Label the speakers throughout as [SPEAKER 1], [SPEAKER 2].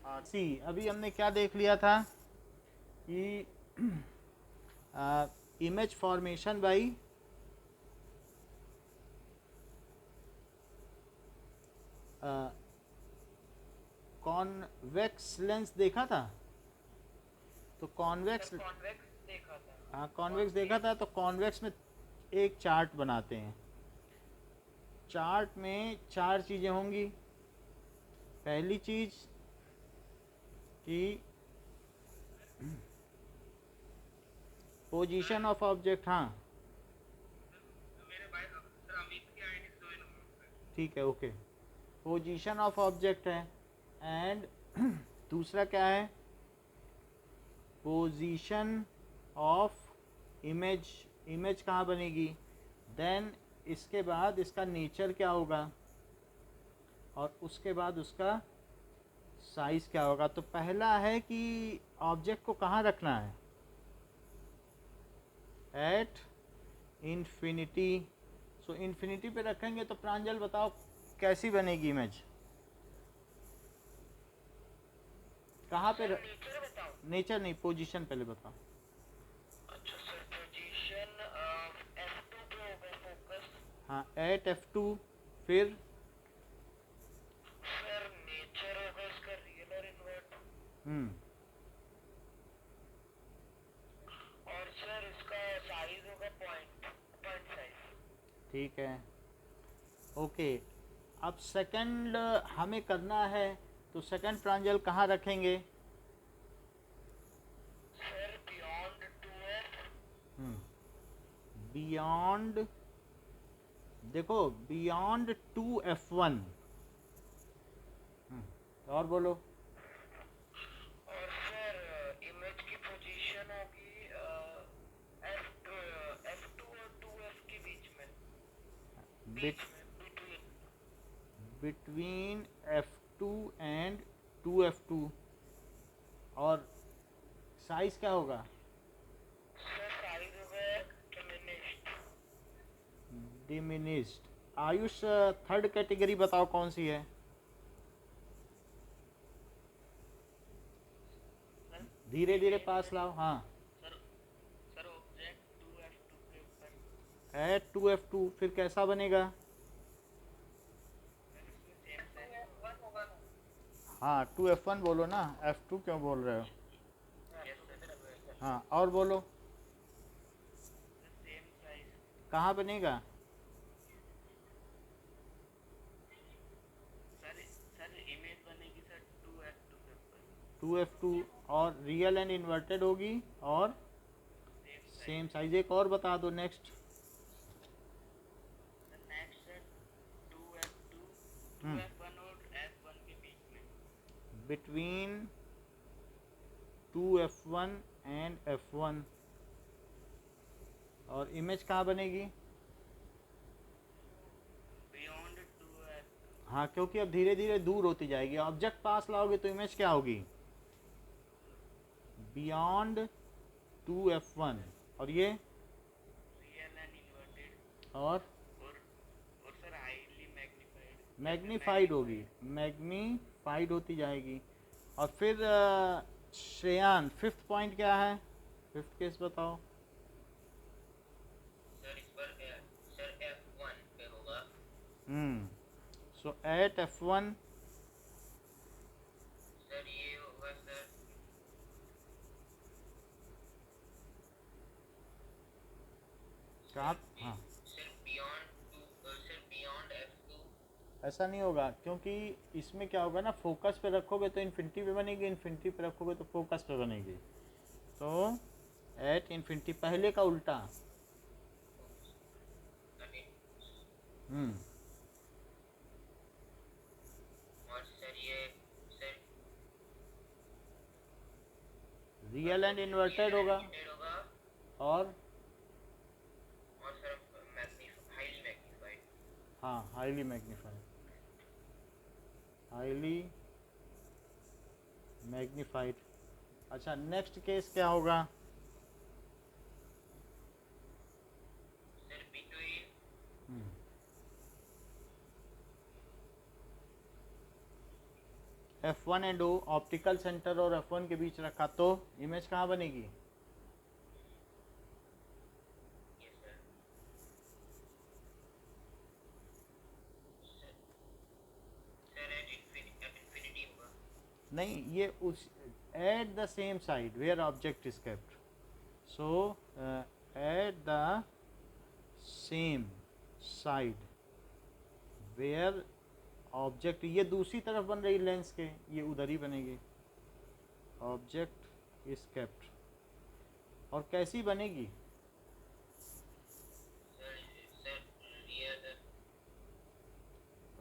[SPEAKER 1] सी अभी हमने क्या देख लिया था कि image formation by convex lens देखा था। तो कॉन्वेक्स,
[SPEAKER 2] कॉन्वेक्स देखा था।
[SPEAKER 1] हाँ कॉन्वेक्स देखा था। तो कॉन्वेक्स में एक चार्ट बनाते हैं। चार्ट में चार चीज़ें होंगी। पहली चीज़ कि पोजीशन ऑफ ऑब्जेक्ट, हाँ
[SPEAKER 2] मेरे भाई सर अमित की आईडी से ज्वाइन हुआ।
[SPEAKER 1] ठीक है ओके। पोजीशन ऑफ ऑब्जेक्ट है। एंड दूसरा क्या है, पोजीशन ऑफ इमेज, इमेज कहाँ बनेगी। देन इसके बाद इसका नेचर क्या होगा, और उसके बाद उसका साइज़ क्या होगा। तो पहला है कि ऑब्जेक्ट को कहाँ रखना है, एट इन्फिनिटी। सो इन्फिनिटी पे रखेंगे तो प्रांजल बताओ कैसी बनेगी इमेज, कहाँ पे
[SPEAKER 2] नेचर बताओ।
[SPEAKER 1] नेचर नहीं, पोजीशन पहले बताओ।
[SPEAKER 2] अच्छा सर, पोजीशन F2 पे होगा फोकस।
[SPEAKER 1] हाँ एट F2, फिर
[SPEAKER 2] सर नेचर होगा इसका रियल और इन्वर्ट।
[SPEAKER 1] हम्म
[SPEAKER 2] और सर इसका साइज होगा पॉइंट पॉइंट साइज।
[SPEAKER 1] ठीक है ओके। अब सेकंड हमें करना है, तो सेकंड प्रांजल कहाँ रखेंगे।
[SPEAKER 2] Sir beyond 2F।
[SPEAKER 1] बियॉन्ड, देखो बियॉन्ड 2F1। और बोलो।
[SPEAKER 2] और सर इमेज की पोजीशन होगी F2 और 2F के बीच में।
[SPEAKER 1] Bit
[SPEAKER 2] between.
[SPEAKER 1] Between F2 and 2F2। और साइज क्या होगा,
[SPEAKER 2] सर साइज होगा diminished.
[SPEAKER 1] Diminished. Ayush third category बताओ कौन सी है। धीरे धीरे पास लाओ, हाँ।
[SPEAKER 2] सर सर ऑब्जेक्ट 2F2 के ऊपर।
[SPEAKER 1] एट 2F2 फिर कैसा बनेगा।
[SPEAKER 2] सर इसमें सेम साइज होगा ना।
[SPEAKER 1] हाँ 2F1 बोलो ना, F2 क्यों बोल रहे हो।
[SPEAKER 2] Yes sir.
[SPEAKER 1] हाँ और बोलो,
[SPEAKER 2] सेम साइज।
[SPEAKER 1] कहाँ बनेगा।
[SPEAKER 2] सर सर इमेज बनेगी सर 2F2 के ऊपर।
[SPEAKER 1] 2F2 और रियल एंड इन्वर्टेड होगी और
[SPEAKER 2] सेम
[SPEAKER 1] सेम
[SPEAKER 2] साइज।
[SPEAKER 1] साइज। एक और बता दो next.
[SPEAKER 2] Sir next sir 2F2
[SPEAKER 1] हम्म
[SPEAKER 2] 2F1 और F1 के बीच में।
[SPEAKER 1] Between 2F1 and F1। और इमेज कहाँ बनेगी।
[SPEAKER 2] Beyond 2F2।
[SPEAKER 1] हाँ क्योंकि अब धीरे धीरे दूर होती जाएगी। ऑब्जेक्ट पास लाओगे तो इमेज क्या होगी, बियॉन्ड 2F1। और ये
[SPEAKER 2] रियल एंड इन्वर्टेड।
[SPEAKER 1] और
[SPEAKER 2] और और सर हाईली मैग्नीफाइड या फिर
[SPEAKER 1] मैग्नीफाइड होगी,
[SPEAKER 2] मैग्नीफाइड।
[SPEAKER 1] मैग्नीफाइड होती जाएगी। और फिर श्रेयान फिफ्थ पॉइंट क्या है, फिफ्थ केस बताओ।
[SPEAKER 2] सर इस पर सर F1 पे होगा।
[SPEAKER 1] हम्म सो एट F1
[SPEAKER 2] सर ये होगा सर
[SPEAKER 1] कहाँ,
[SPEAKER 2] सर
[SPEAKER 1] हाँ
[SPEAKER 2] सर बियॉन्ड F2।
[SPEAKER 1] ऐसा नहीं होगा क्योंकि इसमें क्या होगा ना, फोकस पे रखोगे तो इन्फिनिटी पे बनेगी, इन्फिनिटी पे रखोगे तो फोकस पे बनेगी। तो एट इन्फिनिटी, पहले का उल्टा। हम्म
[SPEAKER 2] और सर ये sir
[SPEAKER 1] real and
[SPEAKER 2] real
[SPEAKER 1] inverted
[SPEAKER 2] and
[SPEAKER 1] होगा
[SPEAKER 2] लिमिटेड होगा।
[SPEAKER 1] और
[SPEAKER 2] और सर हाईली मैग्नीफाइड।
[SPEAKER 1] हाँ हाईली मैग्नीफाइड, हाईली मैग्नीफाइड। अच्छा नेक्स्ट केस क्या होगा।
[SPEAKER 2] Sir between
[SPEAKER 1] hmm F1 and O optical centre और F1 के बीच रखा तो इमेज कहाँ बनेगी?
[SPEAKER 2] ये सर सर एट इन्फिनिटी होगा।
[SPEAKER 1] नहीं, ये उस at the same side where object is kept, so at the same side where object, ये दूसरी तरफ बन रही लेंस के, ये उधर ही बनेगी, ऑब्जेक्ट इज केप्ट। और कैसी बनेगी?
[SPEAKER 2] Sir sir real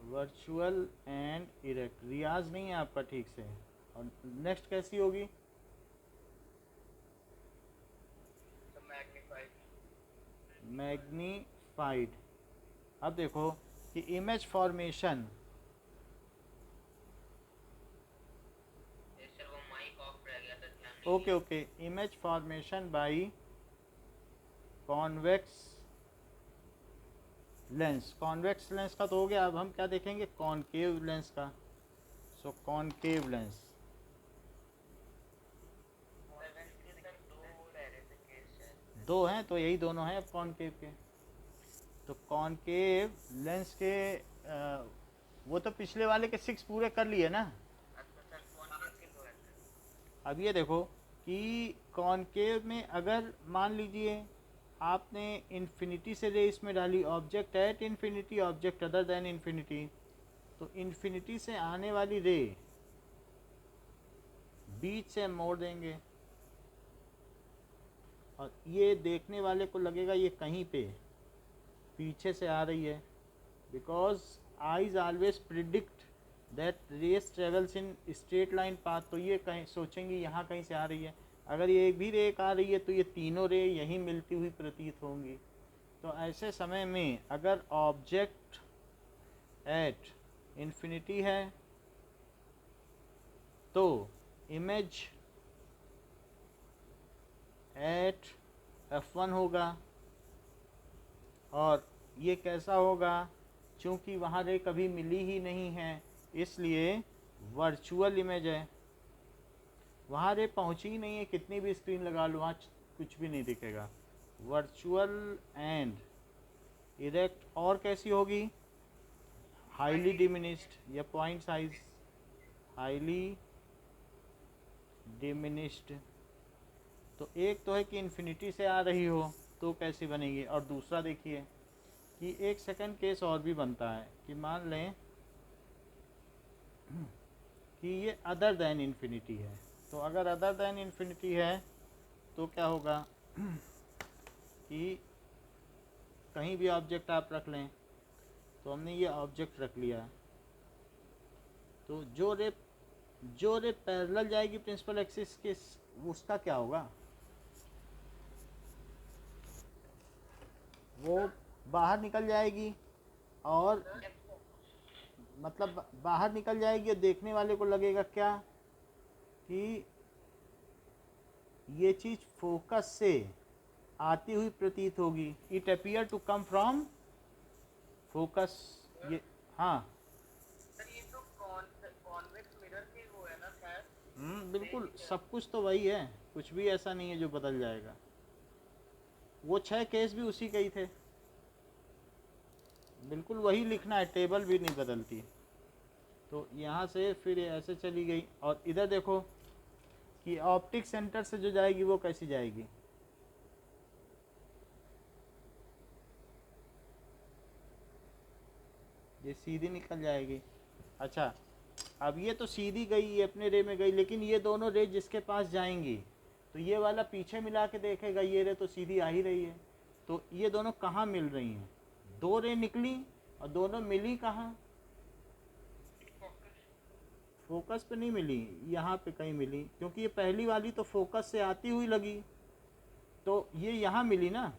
[SPEAKER 1] virtual and erect. रियाज नहीं है आपका ठीक से। और नेक्स्ट कैसी होगी?
[SPEAKER 2] मैग्नीफाइड।
[SPEAKER 1] मैग्नीफाइड। अब देखो कि इमेज फॉर्मेशन,
[SPEAKER 2] सर वो माइक ऑफ रह गया था, ध्यान नहीं
[SPEAKER 1] ओके
[SPEAKER 2] दिया।
[SPEAKER 1] Okay, image formation by convex lens. Convex lens का तो हो गया, अब हम क्या देखेंगे? कॉनकेव लेंस का। सो कॉनकेव लेंस,
[SPEAKER 2] सर दो रह रहे थे केस सर।
[SPEAKER 1] दो हैं तो यही दोनों हैं अब कॉनकेव के। तो कॉनकेव लेंस के वो तो पिछले वाले के 6 पूरे कर लिए ना।
[SPEAKER 2] अच्छा सर कॉन्केव के दो है सर।
[SPEAKER 1] अब ये देखो कि कॉनकेव में अगर मान लीजिए आपने इन्फिनिटी से रे इसमें डाली, object at infinity, object other than infinity, तो इन्फिनिटी से आने वाली रे बीच से मोड़ देंगे और ये देखने वाले को लगेगा ये कहीं पे पीछे से आ रही है, because eyes always predict that rays travels in straight line path. तो ये कहीं सोचेंगे यहाँ कहीं से आ रही है। अगर ये एक भी रे आ रही है तो ये तीनों रे यहीं मिलती हुई प्रतीत होंगी। तो ऐसे समय में अगर ऑब्जेक्ट एट इन्फिनिटी है तो इमेज एट F1 होगा। और ये कैसा होगा? चूँकि वहाँ रे कभी मिली ही नहीं है इसलिए वर्चुअल इमेज है। वहाँ रे पहुँची ही नहीं है, कितनी भी स्क्रीन लगा लो वहाँ कुछ भी नहीं दिखेगा। Virtual and erect. और कैसी होगी? हाईली डिमिनिश्ड या पॉइंट साइज हाईली डिमिनिश्ड। तो एक तो है कि इन्फिनिटी से आ रही हो तो कैसी बनेगी, और दूसरा देखिए कि एक सेकंड केस और भी बनता है कि मान लें कि ये अदर देन इन्फिनिटी है। तो अगर अदर देन इन्फिनिटी है तो क्या होगा कि कहीं भी ऑब्जेक्ट आप रख लें, तो हमने ये ऑब्जेक्ट रख लिया, तो जो रे पैरेलल जाएगी प्रिंसिपल एक्सिस के, उसका क्या होगा? वो बाहर निकल जाएगी और मतलब बाहर निकल जाएगी और देखने वाले को लगेगा क्या कि ये चीज़ फोकस से आती हुई प्रतीत होगी। It appear to come from focus. ये हाँ
[SPEAKER 2] सर ये तो कॉन्वेक्स मिरर के वो है ना शायद।
[SPEAKER 1] बिल्कुल, सब कुछ तो वही है, कुछ भी ऐसा नहीं है जो बदल जाएगा। वो 6 केस भी उसी के ही थे, बिल्कुल वही लिखना है, टेबल भी नहीं बदलती। तो यहाँ से फिर ये ऐसे चली गई। और इधर देखो कि ऑप्टिक सेंटर से जो जाएगी वो कैसी जाएगी? ये सीधी निकल जाएगी। अच्छा, अब ये तो सीधी गई, ये अपने रे में गई, लेकिन ये दोनों रे जिसके पास जाएंगी तो ये वाला पीछे मिला के देखेगा, ये रे तो सीधी आ ही रही है। तो ये दोनों कहाँ मिल रही हैं? 2 रे निकली और दोनों मिली कहाँ? फोकस पे नहीं मिली, यहाँ पे कहीं मिली, क्योंकि ये पहली वाली तो फोकस से आती हुई लगी, तो ये यहाँ मिली ना।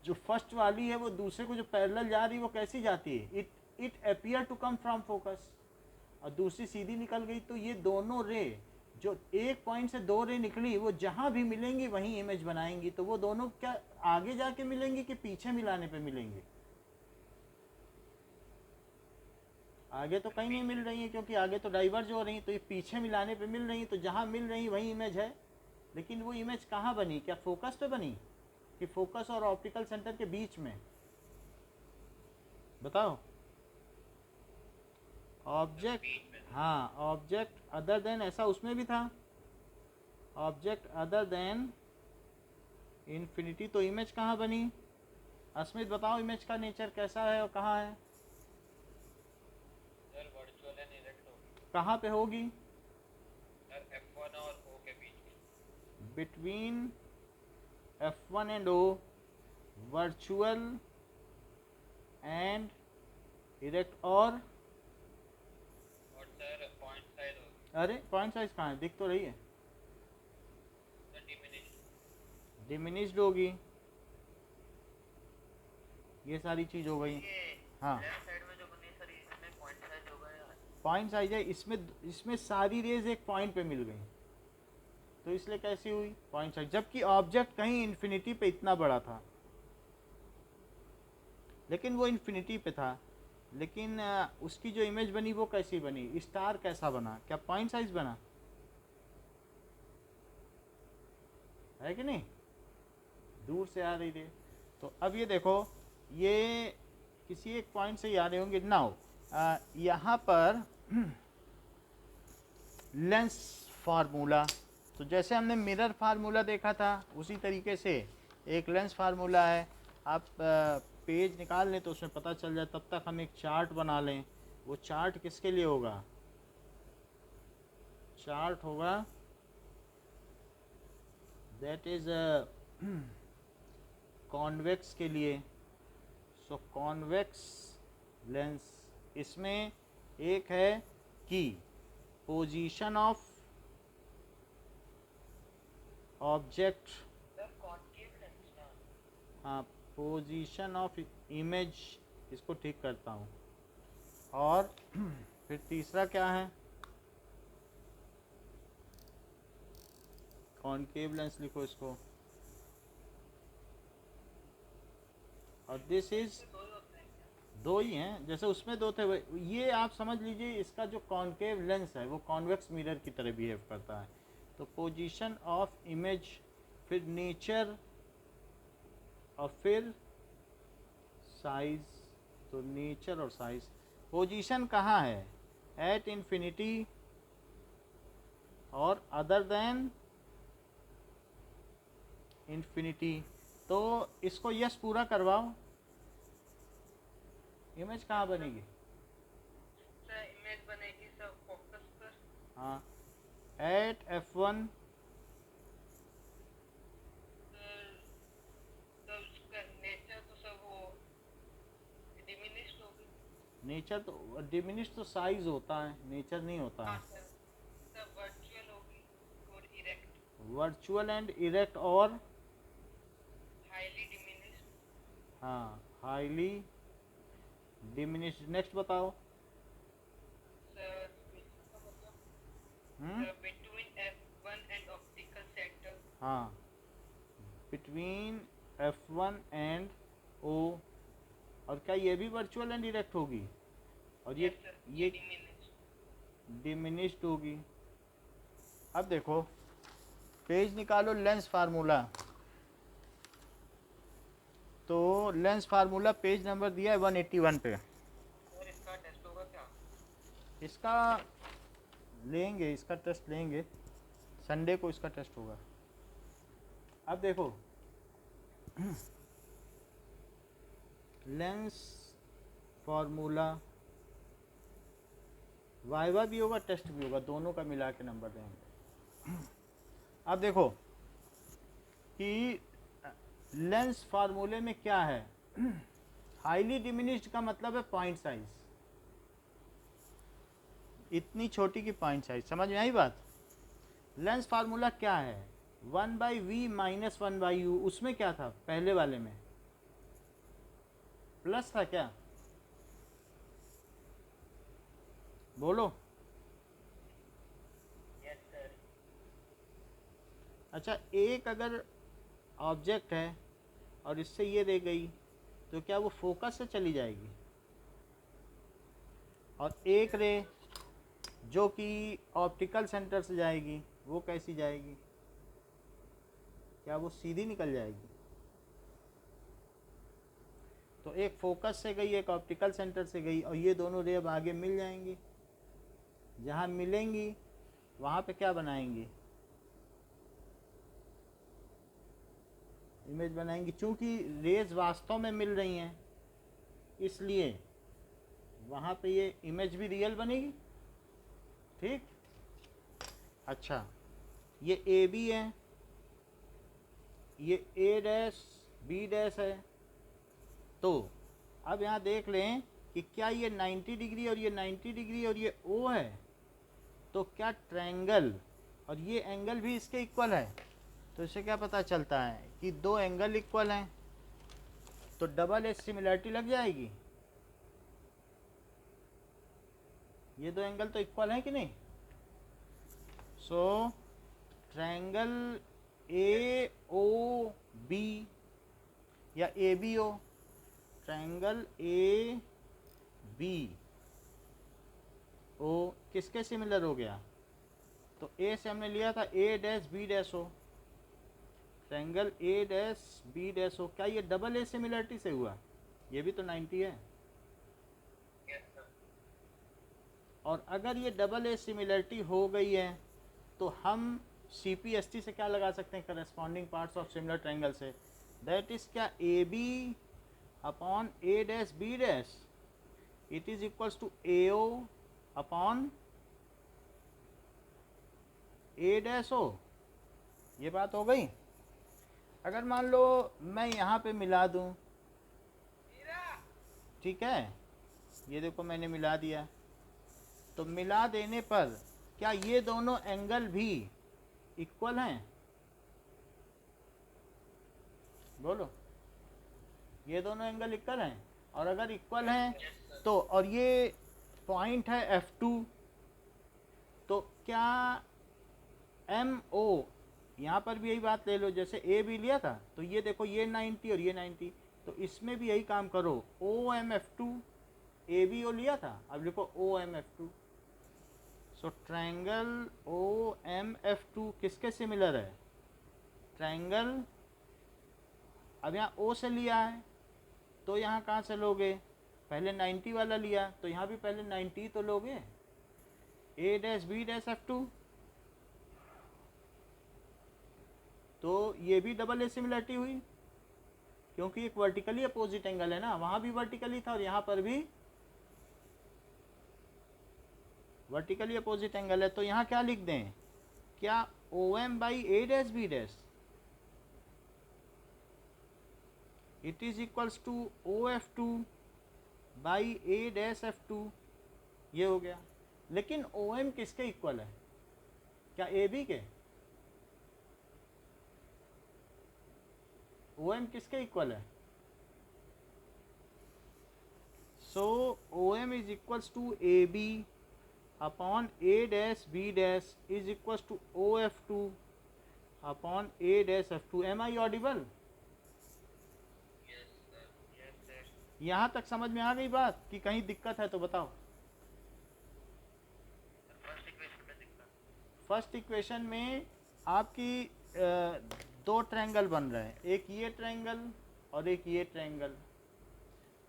[SPEAKER 1] जो फर्स्ट वाली है वो दूसरे को जो पैरेलल जा रही है वो कैसी जाती है? It appear to come from focus. और दूसरी सीधी निकल गई। तो ये दोनों रे जो एक पॉइंट से 2 रे निकली वो जहाँ भी मिलेंगी वहीं इमेज बनाएंगी। तो वो दोनों क्या आगे जाके मिलेंगी कि पीछे मिलाने पे मिलेंगी? आगे तो कहीं नहीं मिल रही है, क्योंकि आगे तो डाइवर्ज हो रही है, तो ये पीछे मिलाने पे मिल रही है, तो जहाँ मिल रही वही इमेज है। लेकिन वो इमेज कहाँ बनी? क्या फोकस पे बनी कि फोकस और ऑप्टिकल सेंटर के बीच में? बताओ। ऑब्जेक्ट, हाँ, ऑब्जेक्ट अदर देन, ऐसा उसमें भी था, ऑब्जेक्ट अदर देन इन्फिनिटी। तो इमेज कहाँ बनी? अस्मित बताओ, इमेज का नेचर कैसा है और कहाँ है?
[SPEAKER 2] सर वर्चुअल एंड इरेक्ट होगी
[SPEAKER 1] कहाँ पे होगी?
[SPEAKER 2] सर F1 और O के बीच में।
[SPEAKER 1] Between F1 and O, virtual and erect. और
[SPEAKER 2] सर पॉइंट साइज होगी
[SPEAKER 1] अरे पॉइंट साइज कहाँ है? दिख तो रही है।
[SPEAKER 2] Sir diminished.
[SPEAKER 1] डिमिनिश्ड होगी। ये सारी चीज़ हो गई। हाँ,
[SPEAKER 2] लेफ्ट साइड में जो बनी सर इसमें पॉइंट साइज होगा या?
[SPEAKER 1] पॉइंट साइज है इसमें। इसमें सारी रेज एक पॉइंट पे मिल गई, तो इसलिए कैसी हुई? Point size. जबकि ऑब्जेक्ट कहीं इन्फिनिटी पे इतना बड़ा था, लेकिन वो इन्फिनिटी पे था। लेकिन उसकी जो इमेज बनी वो कैसी बनी? स्टार कैसा बना? क्या पॉइंट साइज बना है कि नहीं? दूर से आ रही थी। तो अब ये देखो, ये किसी एक पॉइंट से ही आ रहे होंगे। नाउ यहाँ पर लेंस फार्मूला, तो जैसे हमने मिरर फार्मूला देखा था उसी तरीके से एक लेंस फार्मूला है। आप पेज निकाल लें तो उसमें पता चल जाए। तब तक हम एक चार्ट बना लें। वो चार्ट किसके लिए होगा? चार्ट होगा दैट इज कॉन्वेक्स के लिए। सो कॉन्वेक्स लेंस, इसमें एक है कि position of object,
[SPEAKER 2] sir concave lens ना।
[SPEAKER 1] हाँ, पोजीशन ऑफ इमेज, इसको ठीक करता हूँ। और फिर तीसरा क्या है? कॉन्केव लेंस लिखो इसको। और दिस इज, दो ही हैं, जैसे उसमें दो थे। ये आप समझ लीजिए, इसका जो कॉन्केव लेंस है वो कॉन्वेक्स मिरर की तरह बिहेव करता है। तो पोजीशन ऑफ इमेज, फिर नेचर, और फिर साइज। तो नेचर और साइज। पोजीशन कहाँ है? एट इन्फिनिटी और अदर देन इन्फिनिटी। तो इसको यस पूरा करवाओ। इमेज कहाँ बनेगी?
[SPEAKER 2] सर इमेज बनेगी सर फोकस पर।
[SPEAKER 1] हाँ, एट F1,
[SPEAKER 2] सर उसका नेचर तो सर वो डिमिनिश्ड होगी।
[SPEAKER 1] नेचर तो डिमिनिश तो साइज होता है, नेचर नहीं होता
[SPEAKER 2] हाँ
[SPEAKER 1] है।
[SPEAKER 2] सर, सर वर्चुअल होगी और इरेक्ट।
[SPEAKER 1] वर्चुअल एंड इरेक्ट और
[SPEAKER 2] हाईली डिमिनिश्ड।
[SPEAKER 1] हाँ, हाईली डिमिनिश्ड। नेक्स्ट बताओ।
[SPEAKER 2] सर इसका मतलब sir between F1 and optical centre.
[SPEAKER 1] हाँ, बिटवीन F1 एंड O। और क्या ये भी वर्चुअल एंड इरेक्ट होगी? और ये
[SPEAKER 2] डिमिनिश्ड।
[SPEAKER 1] डिमिनिश्ड होगी। अब देखो, पेज निकालो लेंस फार्मूला। तो लेंस फार्मूला पेज नंबर दिया है 181 पे।
[SPEAKER 2] सर इसका टेस्ट होगा क्या?
[SPEAKER 1] इसका लेंगे, इसका टेस्ट लेंगे, संडे को इसका टेस्ट होगा। अब देखो, लेंस फार्मूला, वाइवा भी होगा, टेस्ट भी होगा, दोनों का मिला के नंबर देंगे। अब देखो कि लेंस फार्मूले में क्या है? हाईली डिमिनिश्ड का मतलब है पॉइंट साइज, इतनी छोटी की पॉइंट साइज। समझ में आई बात? लेंस फार्मूला क्या है? 1/v minus 1/u। उसमें क्या था? पहले वाले में प्लस था क्या? बोलो।
[SPEAKER 2] Yes sir.
[SPEAKER 1] अच्छा, एक अगर ऑब्जेक्ट है और इससे ये दे गई, तो क्या वो फोकस से चली जाएगी? और एक रे जो कि ऑप्टिकल सेंटर से जाएगी वो कैसी जाएगी? क्या वो सीधी निकल जाएगी? तो एक फोकस से गई, एक ऑप्टिकल सेंटर से गई, और ये दोनों रे अब आगे मिल जाएंगी। जहाँ मिलेंगी वहाँ पे क्या बनाएंगी? इमेज बनाएंगी। चूँकि रेज वास्तव में मिल रही हैं इसलिए वहाँ पे ये इमेज भी रियल बनेगी। ठीक। अच्छा, ये ए बी है, ये ए डैश बी डैश है। तो अब यहाँ देख लें कि क्या ये 90 डिग्री और ये 90 डिग्री और ये ओ है, तो क्या ट्रायंगल और ये एंगल भी इसके इक्वल है? तो इससे क्या पता चलता है कि दो एंगल इक्वल हैं, तो डबल एज सिमिलरिटी लग जाएगी। ये दो एंगल तो इक्वल हैं कि नहीं? सो ट्रायंगल ए ओ बी या A B O, triangle A B O किसके सिमिलर हो गया? तो ए से हमने लिया था A dash B dash O, triangle A dash B dash O. क्या ये डबल ए सिमिलरिटी से हुआ? ये भी तो 90 है। और अगर ये डबल ए सिमिलरिटी हो गई है तो हम CPST से क्या लगा सकते हैं? Corresponding parts of similar triangle से। दैट इज क्या? A B upon A dash B dash it is equals to A O upon A dash O. ये बात हो गई। अगर मान लो मैं यहाँ पे मिला दूँ, ठीक है, ये देखो मैंने मिला दिया, तो मिला देने पर क्या ये दोनों एंगल भी इक्वल हैं? बोलो, ये दोनों एंगल इक्वल हैं? और अगर इक्वल हैं तो, और ये पॉइंट है F2, तो क्या MO, यहाँ पर भी यही बात ले लो, जैसे ए बी लिया था, तो ये देखो ये 90 और ये 90, तो इसमें भी यही काम करो। OMF2 ए बी ओ लिया था, अब लिखो OMF2। सो ट्रायंगल OMF2 किसके सिमिलर है? ट्रायंगल, अब यहाँ O से लिया है तो यहाँ कहाँ से लोगे? पहले 90 वाला लिया तो यहाँ भी पहले 90 तो लोगे। A dash B dash F2, तो ये भी डबल ए सिमिलरिटी हुई क्योंकि एक वर्टिकली अपोजिट एंगल है ना, वहाँ भी वर्टिकली था और यहाँ पर भी वर्टिकली अपोजिट एंगल है। तो यहाँ क्या लिख दें? क्या OM by A dash B dash it is equals to OF2 by A dash F2, ये हो गया। लेकिन OM किसके इक्वल है? क्या AB के? OM किसके इक्वल है? So OM is equals to AB upon A dash B dash is equals to OF2 upon A dash F2। Am I audible? यहाँ तक समझ में आ गई बात कि कहीं दिक्कत है तो बताओ। फर्स्ट इक्वेशन में आपकी दो ट्रायंगल बन रहे हैं, एक ये ट्रायंगल और एक ये ट्रायंगल।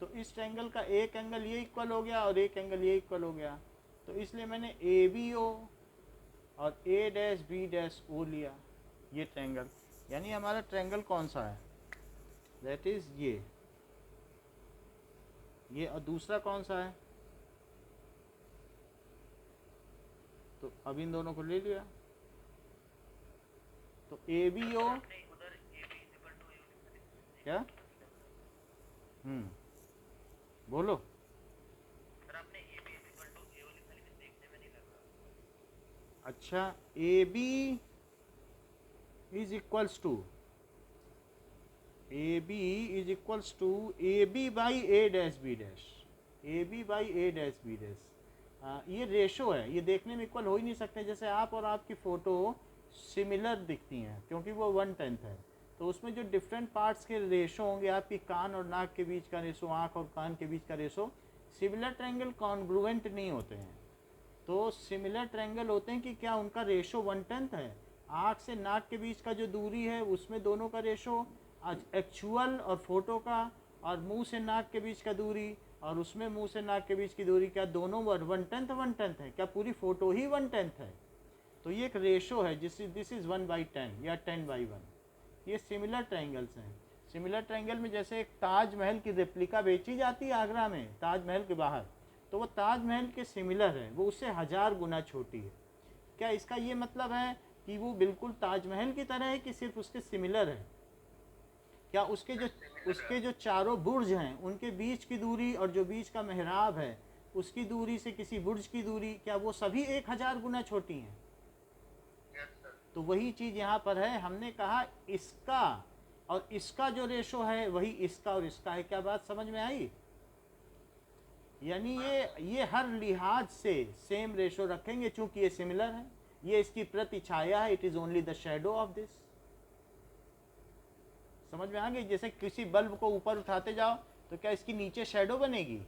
[SPEAKER 1] तो इस ट्रायंगल का एक एंगल ये इक्वल हो गया और एक एंगल ये इक्वल हो गया, तो इसलिए मैंने ABO और A dash B dash O लिया, ये ट्रायंगल। यानी हमारा ट्रायंगल कौन सा है? दैट इज ये, और दूसरा कौन सा है? तो अब इन दोनों को ले लिया, तो ABO क्या? बोलो। अच्छा, AB is equals to AB by A dash B dash, AB by A dash B dash. ये रेशो है, ये देखने में इक्वल हो ही नहीं सकते। जैसे आप और आपकी फ़ोटो सिमिलर दिखती हैं क्योंकि वो 1/10 है, तो उसमें जो डिफरेंट पार्ट्स के रेशो होंगे, आपकी कान और नाक के बीच का रेशो, आँख और कान के बीच का रेशो सिमिलर ट्रायंगल कॉन्ग्रुएंट नहीं होते हैं। तो सिमिलर ट्रायंगल होते हैं कि क्या उनका रेशो 1/10 है, आँख से नाक के बीच का जो दूरी है उसमें दोनों का रेशो एक्चुअल और फोटो का, और मुंह से नाक के बीच का दूरी और उसमें मुंह से नाक के बीच की दूरी, क्या दोनों 1/10 है, क्या पूरी फोटो ही 1/10 है? तो ये एक रेशो है, दिस इज़ 1/10 या 10/1। ये सिमिलर ट्रायंगल्स हैं। सिमिलर ट्रायंगल में जैसे एक ताजमहल की रेप्लिका बेची जाती है आगरा में, ताजमहल के बाहर, तो वो ताजमहल के सिमिलर है, वो उससे 1000 गुना छोटी है। क्या इसका ये मतलब है कि वो बिल्कुल ताजमहल की तरह है कि सिर्फ उसके सिमिलर है? क्या उसके जो चारों बुर्ज हैं उनके बीच की दूरी और जो बीच का मेहराब है उसकी दूरी से किसी बुर्ज की दूरी, क्या वो सभी 1000 गुना छोटी हैं? तो वही चीज़ यहाँ पर है। हमने कहा इसका और इसका जो रेशो है वही इसका और इसका है। क्या बात समझ में आई? यानी ये हर लिहाज से सेम रेशो रखेंगे, चूंकि ये सिमिलर है, ये इसकी प्रति छाया है, it is only the shadow of this. समझ में आ गई? जैसे किसी बल्ब को ऊपर उठाते जाओ तो क्या इसकी नीचे शेडो बनेगी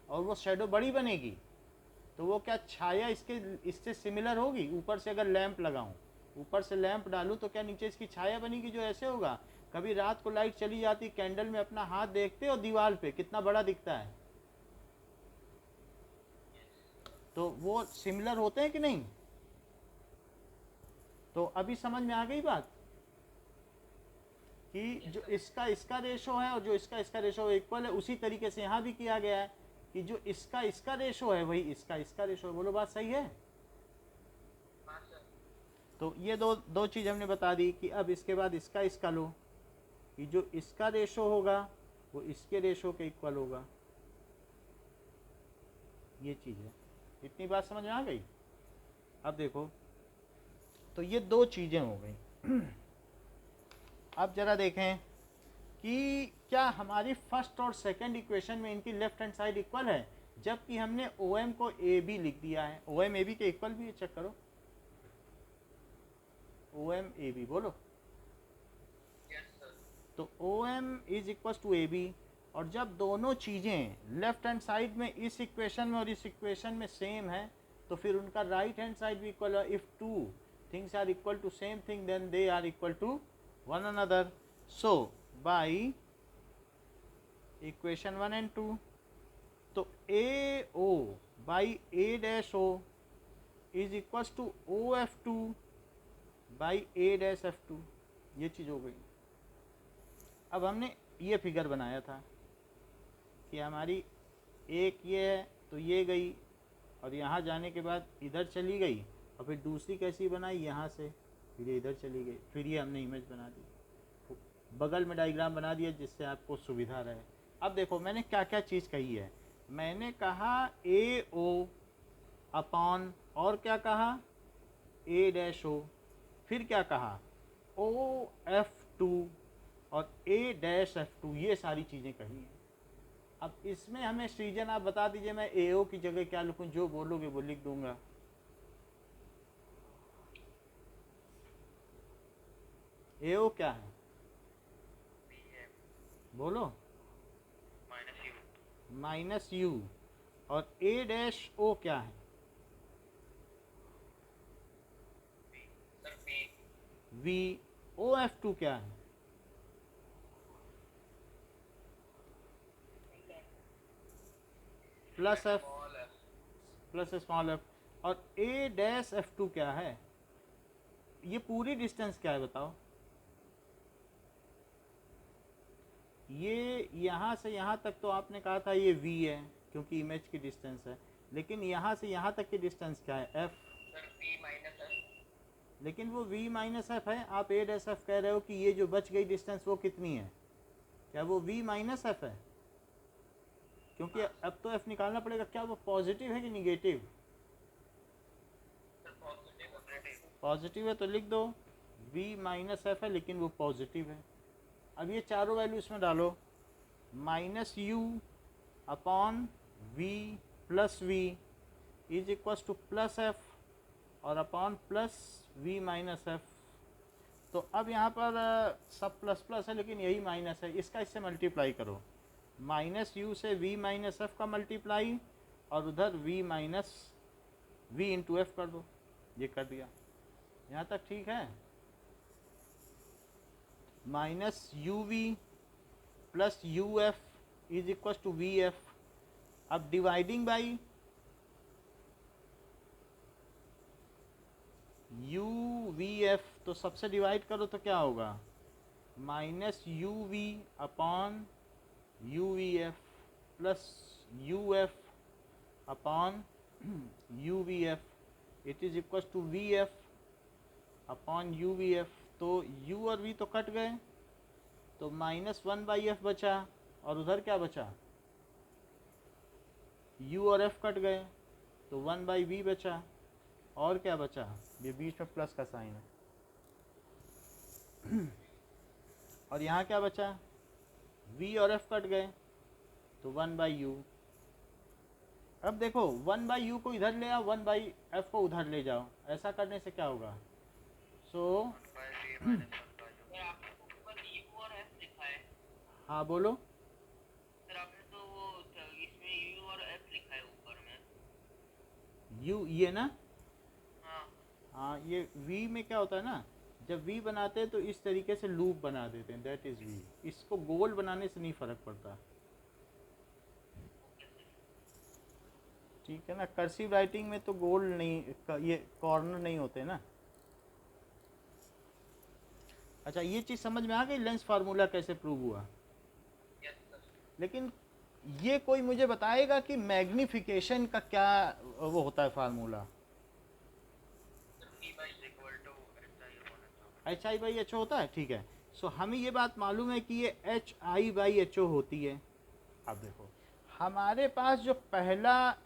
[SPEAKER 1] और वो शेडो बड़ी बनेगी, तो वो क्या छाया इससे सिमिलर होगी? ऊपर से अगर लैंप लगाऊं, ऊपर से लैंप डालूं तो क्या नीचे इसकी छाया बनेगी जो ऐसे होगा? कभी रात को लाइट चली जाती, कैंडल में अपना हाथ देखते हो दीवार पे कितना बड़ा दिखता है, तो वो सिमिलर होते हैं कि नहीं? तो अभी समझ में आ गई बात कि जो इसका रेशो है और जो इसका रेशो इक्वल है। उसी तरीके से यहाँ भी किया गया है कि जो इसका रेशो है वही इसका रेशो है। बोलो बात सही है? तो ये दो चीज़ हमने बता दी कि अब इसके बाद इसका लो कि जो इसका रेशो होगा वो इसके रेशो के इक्वल होगा। ये चीज़ है। इतनी बात समझ में आ गई? अब देखो, तो ये दो चीज़ें हो गई। अब जरा देखें कि क्या हमारी फर्स्ट और सेकंड इक्वेशन में इनकी लेफ्ट हैंड साइड इक्वल है, जबकि हमने OM को AB लिख दिया है। OM AB के इक्वल भी है, चेक करो। OM AB बोलो। तो OM is equal to AB, और जब दोनों चीज़ें लेफ्ट हैंड साइड में इस इक्वेशन में और इस इक्वेशन में सेम है तो फिर उनका राइट हैंड साइड भी इक्वल है। If two things are equal to same thing then they are equal to one another. So by equation 1 and 2, तो AO by A-O is equal to OF2 by A-F2। ये चीज़ हो गई। अब हमने ये figure बनाया था कि हमारी एक ये है तो ये गई और यहाँ जाने के बाद इधर चली गई, और फिर दूसरी कैसी बनाई यहाँ से, फिर ये इधर चली गई, फिर ये हमने इमेज बना दी, बगल में डायग्राम बना दिया जिससे आपको सुविधा रहे। अब देखो मैंने क्या क्या चीज़ कही है। मैंने कहा AO अपॉन और क्या कहा A-O, फिर क्या कहा OF2 और A-F2, ये सारी चीज़ें कही हैं। अब इसमें हमें सृजन आप बता दीजिए, मैं AO की जगह क्या लिखूं? जो बोलोगे वो लिख दूंगा। AO क्या है बोलो? -U। और A-O क्या है? V। OF2 क्या है? Plus F plus small f। और A-F2 क्या है? ये पूरी डिस्टेंस क्या है बताओ? ये यहाँ से यहाँ तक तो आपने कहा था ये V है क्योंकि इमेज की डिस्टेंस है, लेकिन यहाँ से यहाँ तक की डिस्टेंस क्या है? F। लेकिन वो V-F है। आप A-F कह रहे हो कि ये जो बच गई डिस्टेंस वो कितनी है? क्या वो V-F है? क्योंकि अब तो F निकालना पड़ेगा। क्या वो पॉजिटिव है कि निगेटिव? पॉजिटिव है तो लिख दो V-F है, लेकिन वो पॉजिटिव है। अब ये चारों वैल्यू इसमें डालो, -U upon V plus V is equal two plus F और अपॉन प्लस V-F। तो अब यहाँ पर सब प्लस प्लस है लेकिन यही माइनस है, इसका इससे मल्टीप्लाई करो माइनस यू से वी माइनस एफ का मल्टीप्लाई और उधर V minus V into F कर दो। ये कर दिया, यहाँ तक ठीक है। Minus U V plus U F is equal to V F. अब dividing by U V F, तो सबसे डिवाइड करो तो क्या होगा, minus U V upon U V F plus U F upon U V F it is equal to V F upon U V F. तो u और v तो cut गए, तो माइनस 1/f बचा और उधर क्या बचा, u और f कट गए तो 1/v बचा। और क्या बचा, ये बीच में प्लस का साइन है और यहाँ क्या बचा, v और f कट गए तो 1/u। अब देखो 1/u को इधर ले आओ, 1/f को उधर ले जाओ, ऐसा करने से क्या होगा। सो
[SPEAKER 2] सर आपने तो ऊपर U और F लिखा है।
[SPEAKER 1] हाँ बोलो।
[SPEAKER 2] सर आपने तो वो इसमें U और F लिखा है ऊपर में।
[SPEAKER 1] u ये ना,
[SPEAKER 2] हाँ
[SPEAKER 1] हाँ ये v में क्या होता है ना, जब v बनाते हैं तो इस तरीके से लूप बना देते हैं, दैट इज v। इसको गोल बनाने से नहीं फर्क पड़ता, ठीक है ना। कर्सिव राइटिंग में तो गोल नहीं, ये कॉर्नर नहीं होते ना। अच्छा ये चीज़ समझ में आ गई, लेंस फार्मूला कैसे प्रूव हुआ।
[SPEAKER 2] Yes sir.
[SPEAKER 1] लेकिन ये कोई मुझे बताएगा कि मैग्निफिकेशन का क्या वो होता है formula. H I by H O होता है, ठीक है। सो हमें ये बात मालूम है कि ये H I by H O होती है। अब देखो हमारे पास जो पहला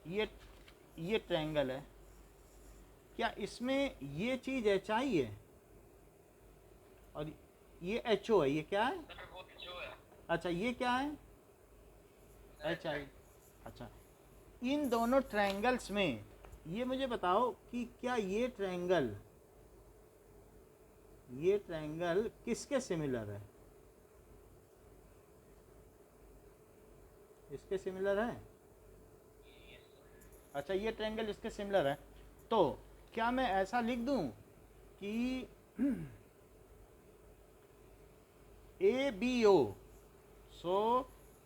[SPEAKER 1] ये ट्रायंगल है, क्या इसमें ये चीज़ एच आई है और ये एच ओ है, ये क्या है,
[SPEAKER 2] सर वो जो है
[SPEAKER 1] अच्छा ये क्या है, एच आई। अच्छा इन दोनों ट्रायंगल्स में ये मुझे बताओ कि क्या ये ट्रायंगल किसके सिमिलर है, इसके सिमिलर है। अच्छा ये ट्रायंगल इसके सिमिलर है, तो क्या मैं ऐसा लिख दूं कि A B O, so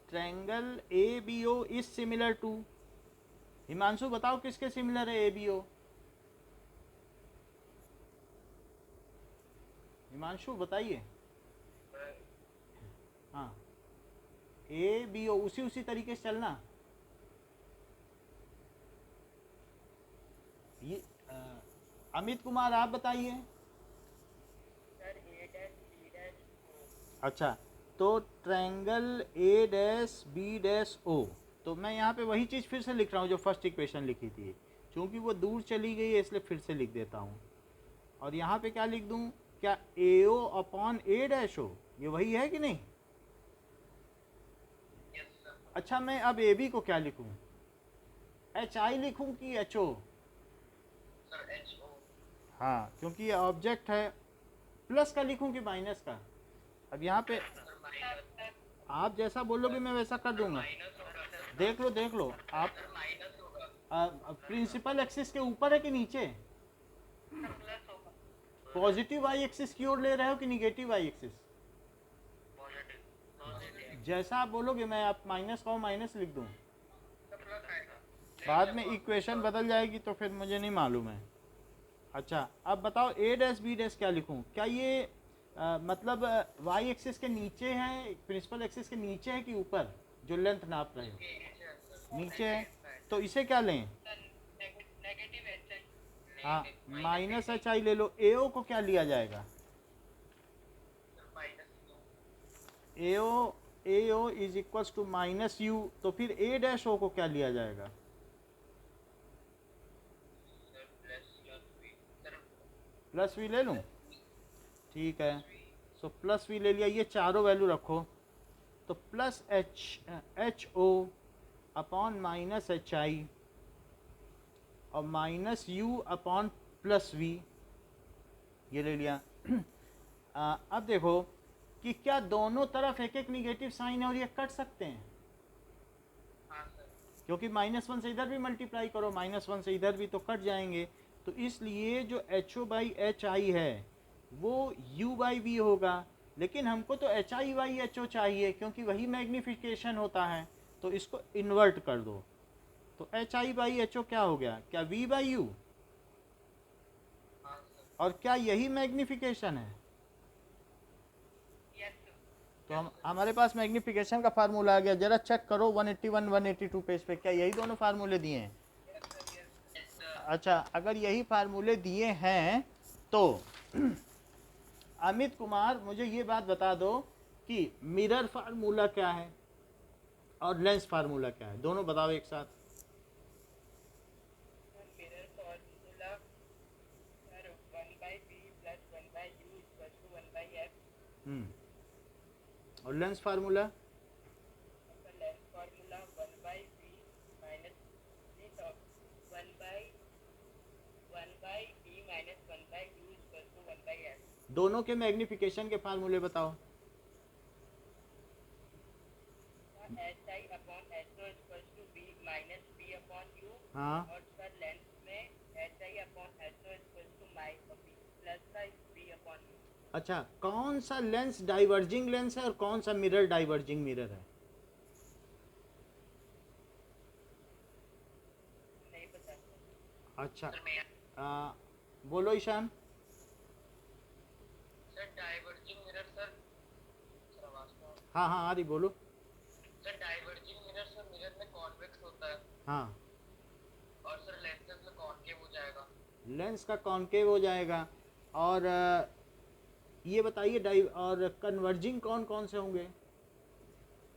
[SPEAKER 1] triangle A B O is similar to, Himanshu बताओ किसके सिमिलर है ए बी ओ, हिमांशु बताइए। हाँ ए बी ओ उसी तरीके से चलना। ये अमित कुमार आप बताइए।
[SPEAKER 2] Sir A dash B dash O।
[SPEAKER 1] अच्छा तो triangle A dash B dash O, तो मैं यहाँ पे वही चीज़ फिर से लिख रहा हूँ जो फर्स्ट इक्वेशन लिखी थी, क्योंकि वो दूर चली गई है इसलिए फिर से लिख देता हूँ। और यहाँ पे क्या लिख दूँ, क्या ए O upon A dash O, ये वही है कि नहीं।
[SPEAKER 2] Yes sir.
[SPEAKER 1] अच्छा मैं अब ए बी को क्या लिखूँ, एच आई लिखूँ कि एच ओ।
[SPEAKER 2] Sir HO।
[SPEAKER 1] हाँ क्योंकि ये ऑब्जेक्ट है, प्लस का लिखूँ कि माइनस का। अब यहाँ पे
[SPEAKER 2] सर माइनस।
[SPEAKER 1] आप जैसा बोलोगे मैं वैसा कर दूंगा।
[SPEAKER 2] माइनस होगा सर।
[SPEAKER 1] देख लो आप
[SPEAKER 2] सर माइनस होगा।
[SPEAKER 1] प्रिंसिपल एक्सिस के ऊपर है कि नीचे,
[SPEAKER 2] सर प्लस होगा।
[SPEAKER 1] पॉजिटिव वाई एक्सिस की ओर ले रहे हो कि निगेटिव वाई एक्सिस,
[SPEAKER 2] पॉजिटिव।
[SPEAKER 1] जैसा आप बोलोगे। मैं आप माइनस का माइनस लिख दूँ,
[SPEAKER 2] सर प्लस आएगा।
[SPEAKER 1] बाद में इक्वेशन बदल जाएगी तो फिर मुझे नहीं मालूम है। अच्छा अब बताओ ए डैश बी डैश क्या लिखूँ, क्या ये मतलब वाई एक्सिस के नीचे है, प्रिंसिपल एक्सिस के नीचे है कि ऊपर, जो लेंथ नाप रहे हो नीचे है, तो इसे क्या लें,
[SPEAKER 2] नेगेटिव एच आई।
[SPEAKER 1] हाँ माइनस एच आई ले लो। ए ओ को क्या लिया जाएगा, a o is equals to minus u, तो फिर ए डैश ओ को क्या लिया जाएगा, प्लस वी ले लूँ, ठीक है। सो प्लस वी ले लिया, ये चारों वैल्यू रखो, तो plus h o upon minus h i और minus u upon plus v, ये ले लिया। अब देखो कि क्या दोनों तरफ एक एक निगेटिव साइन है और ये कट सकते हैं?
[SPEAKER 2] हाँ सर।
[SPEAKER 1] क्योंकि -1 से इधर भी मल्टीप्लाई करो, -1 से इधर भी, तो कट जाएंगे। तो इसलिए जो H O by H I है वो u बाई वी होगा, लेकिन हमको तो H I by H O चाहिए क्योंकि वही मैग्निफिकेशन होता है। तो इसको इन्वर्ट कर दो, तो H I by H O क्या हो गया? क्या v बाई यू?
[SPEAKER 2] हाँ सर।
[SPEAKER 1] और क्या यही मैग्निफिकेशन है?
[SPEAKER 2] Yes sir.
[SPEAKER 1] तो हम हमारे पास मैग्निफिकेशन का फार्मूला आ गया। जरा चेक करो 181 182 पेज पे, क्या यही दोनों फार्मूले दिए हैं?
[SPEAKER 2] Yes sir.
[SPEAKER 1] अच्छा, अगर यही फार्मूले दिए हैं तो अमित कुमार मुझे ये बात बता दो कि मिरर फार्मूला क्या है और लेंस फार्मूला क्या है, दोनों बताओ एक साथ।
[SPEAKER 2] Mirror formula sir 1/p + 1/u = 1/f।
[SPEAKER 1] और lens formula?
[SPEAKER 2] Sir lens formula 1/p - 1/p - 1/u = 1/f।
[SPEAKER 1] दोनों के मैग्निफिकेशन के फार्मूले बताओ।
[SPEAKER 2] HI/SO = v - p/u।
[SPEAKER 1] हाँ,
[SPEAKER 2] और सर लेंस में HI/SO = प्लस का v/u।
[SPEAKER 1] अच्छा, कौन सा लेंस डाइवर्जिंग लेंस है और कौन सा मिरर डाइवर्जिंग मिरर है?
[SPEAKER 2] नहीं पता सर।
[SPEAKER 1] अच्छा,
[SPEAKER 2] सर मैं
[SPEAKER 1] बोलो Ishaan.
[SPEAKER 2] Sir diverging mirror sir. Sir आवाज तो
[SPEAKER 1] हाँ हाँ, आ रही, बोलो।
[SPEAKER 2] Sir diverging mirror sir mirror में कॉन्वेक्स होता है
[SPEAKER 1] हाँ,
[SPEAKER 2] और सर लेंसेज में कॉनकेव हो जाएगा।
[SPEAKER 1] लेंस का कॉनकेव हो जाएगा। और ये बताइए डाइ और कन्वर्जिंग कौन कौन से होंगे?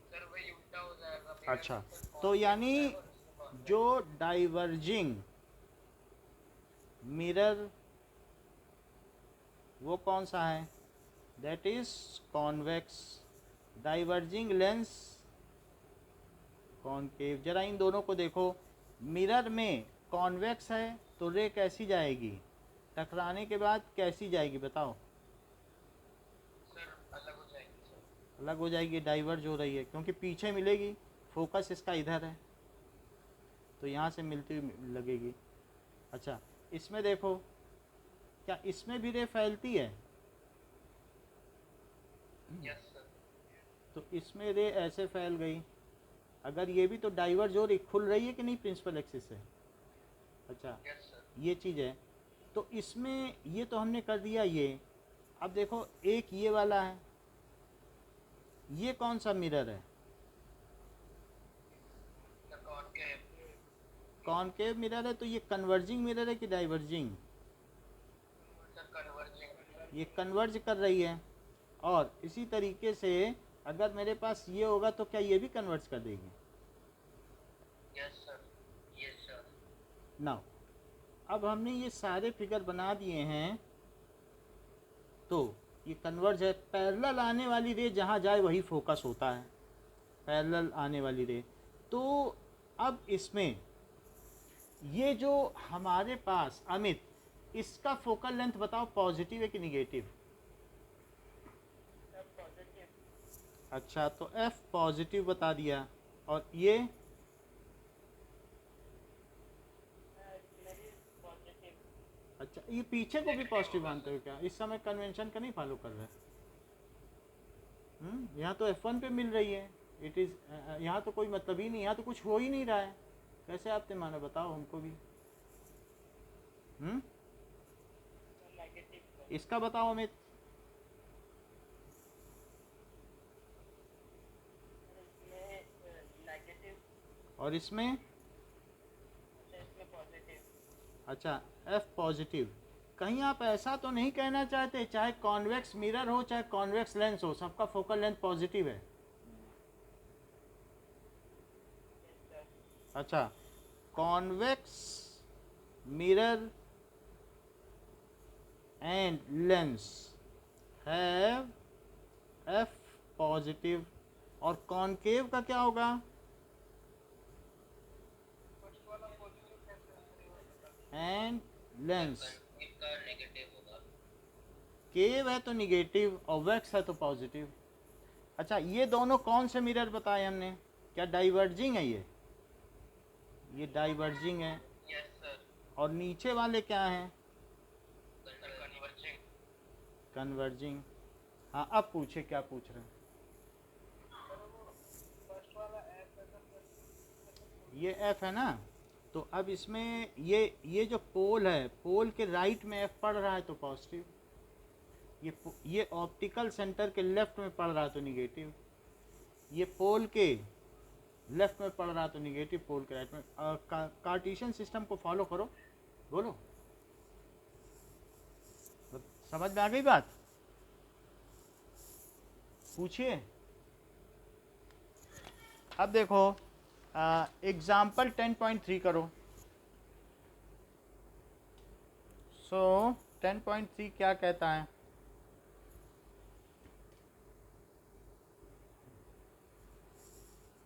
[SPEAKER 2] सर वही उल्टा हो जाएगा, मिरर
[SPEAKER 1] अच्छा,
[SPEAKER 2] में सर
[SPEAKER 1] तो
[SPEAKER 2] कॉनकेव
[SPEAKER 1] यानी
[SPEAKER 2] हो जाएगा और इसमें कॉन्वेक्स।
[SPEAKER 1] जो डाइवर्जिंग मिरर वो कौन सा है? That is convex. Diverging lens concave. जरा इन दोनों को देखो, मिरर में कॉन्वेक्स है तो रे कैसी जाएगी, टकराने के बाद कैसी जाएगी बताओ?
[SPEAKER 2] सर अलग हो जाएगी सर।
[SPEAKER 1] अलग हो जाएगी, डाइवर्ज हो रही है क्योंकि पीछे मिलेगी, फोकस इसका इधर है तो यहाँ से मिलती हुई लगेगी। अच्छा, इसमें देखो, क्या इसमें भी रे फैलती है?
[SPEAKER 2] Yes sir.
[SPEAKER 1] तो इसमें रे ऐसे फैल गई, अगर ये भी तो डाइवर्ज हो रही, खुल रही है कि नहीं प्रिंसिपल एक्सिस से? अच्छा,
[SPEAKER 2] यस सर।
[SPEAKER 1] ये चीज़ है। तो इसमें ये तो हमने कर दिया ये। अब देखो एक ये वाला है, ये कौन सा मिरर है?
[SPEAKER 2] Sir concave.
[SPEAKER 1] कॉनकेव मिरर है, तो ये कन्वर्जिंग मिरर है कि डाइवर्जिंग?
[SPEAKER 2] Sir converging.
[SPEAKER 1] ये कन्वर्ज कर रही है। और इसी तरीके से अगर मेरे पास ये होगा तो क्या ये भी कन्वर्ज कर देगी?
[SPEAKER 2] Yes sir. Yes sir.
[SPEAKER 1] Now अब हमने ये सारे फिगर बना दिए हैं, तो ये कन्वर्ज है। पैरेलल आने वाली रे जहाँ जाए वही फोकस होता है, पैरेलल आने वाली रे। तो अब इसमें ये जो हमारे पास अमित, इसका फोकल लेंथ बताओ, पॉजिटिव है कि निगेटिव?
[SPEAKER 2] Sir positive.
[SPEAKER 1] अच्छा, तो F पॉजिटिव बता दिया। और ये
[SPEAKER 2] मेरी पॉजिटिव।
[SPEAKER 1] अच्छा, ये पीछे को भी पॉजिटिव मानते हो क्या? इस समय कन्वेंशन का नहीं फॉलो कर रहे? यहाँ तो F1 पे मिल रही है, इट इज़, यहाँ तो कोई मतलब ही नहीं, यहाँ तो कुछ हो ही नहीं रहा है, कैसे आपने माना बताओ हमको भी।
[SPEAKER 2] नेगेटिव।
[SPEAKER 1] इसका बताओ अमित।
[SPEAKER 2] इसमें नेगेटिव।
[SPEAKER 1] और इसमें?
[SPEAKER 2] अच्छा इसमें पॉजिटिव।
[SPEAKER 1] अच्छा, F पॉजिटिव। कहीं आप ऐसा तो नहीं कहना चाहते चाहे कॉन्वेक्स मिरर हो चाहे कॉन्वेक्स लेंस हो, सबका फोकल लेंथ पॉजिटिव है? अच्छा, convex mirror and lens have F positive. और कॉनकेव का क्या होगा? And lens.
[SPEAKER 2] इसका नेगेटिव होगा।
[SPEAKER 1] केव है तो निगेटिव और वैक्स है तो पॉजिटिव। अच्छा, ये दोनों कौन से मिरर बताए हमने? क्या डाइवर्जिंग है ये डाइवर्जिंग है।
[SPEAKER 2] Yes sir.
[SPEAKER 1] और नीचे वाले क्या हैं?
[SPEAKER 2] कन्वर्जिंग।
[SPEAKER 1] कन्वर्जिंग। हाँ, अब पूछे क्या पूछ रहे हैं।
[SPEAKER 2] फर्स्ट वाला एफ है सर।
[SPEAKER 1] ये एफ है ना, तो अब इसमें ये जो पोल है, पोल के राइट में एफ पड़ रहा है तो पॉजिटिव, ये ऑप्टिकल सेंटर के लेफ्ट में पड़ रहा है तो निगेटिव, ये पोल के लेफ्ट में पड़ रहा है तो निगेटिव, पोल के राइट में। कार्टेशियन सिस्टम को फॉलो करो। बोलो, समझ में आ गई बात? पूछिए। अब देखो एग्जाम्पल 10.3 करो। सो 10.3 क्या कहता है?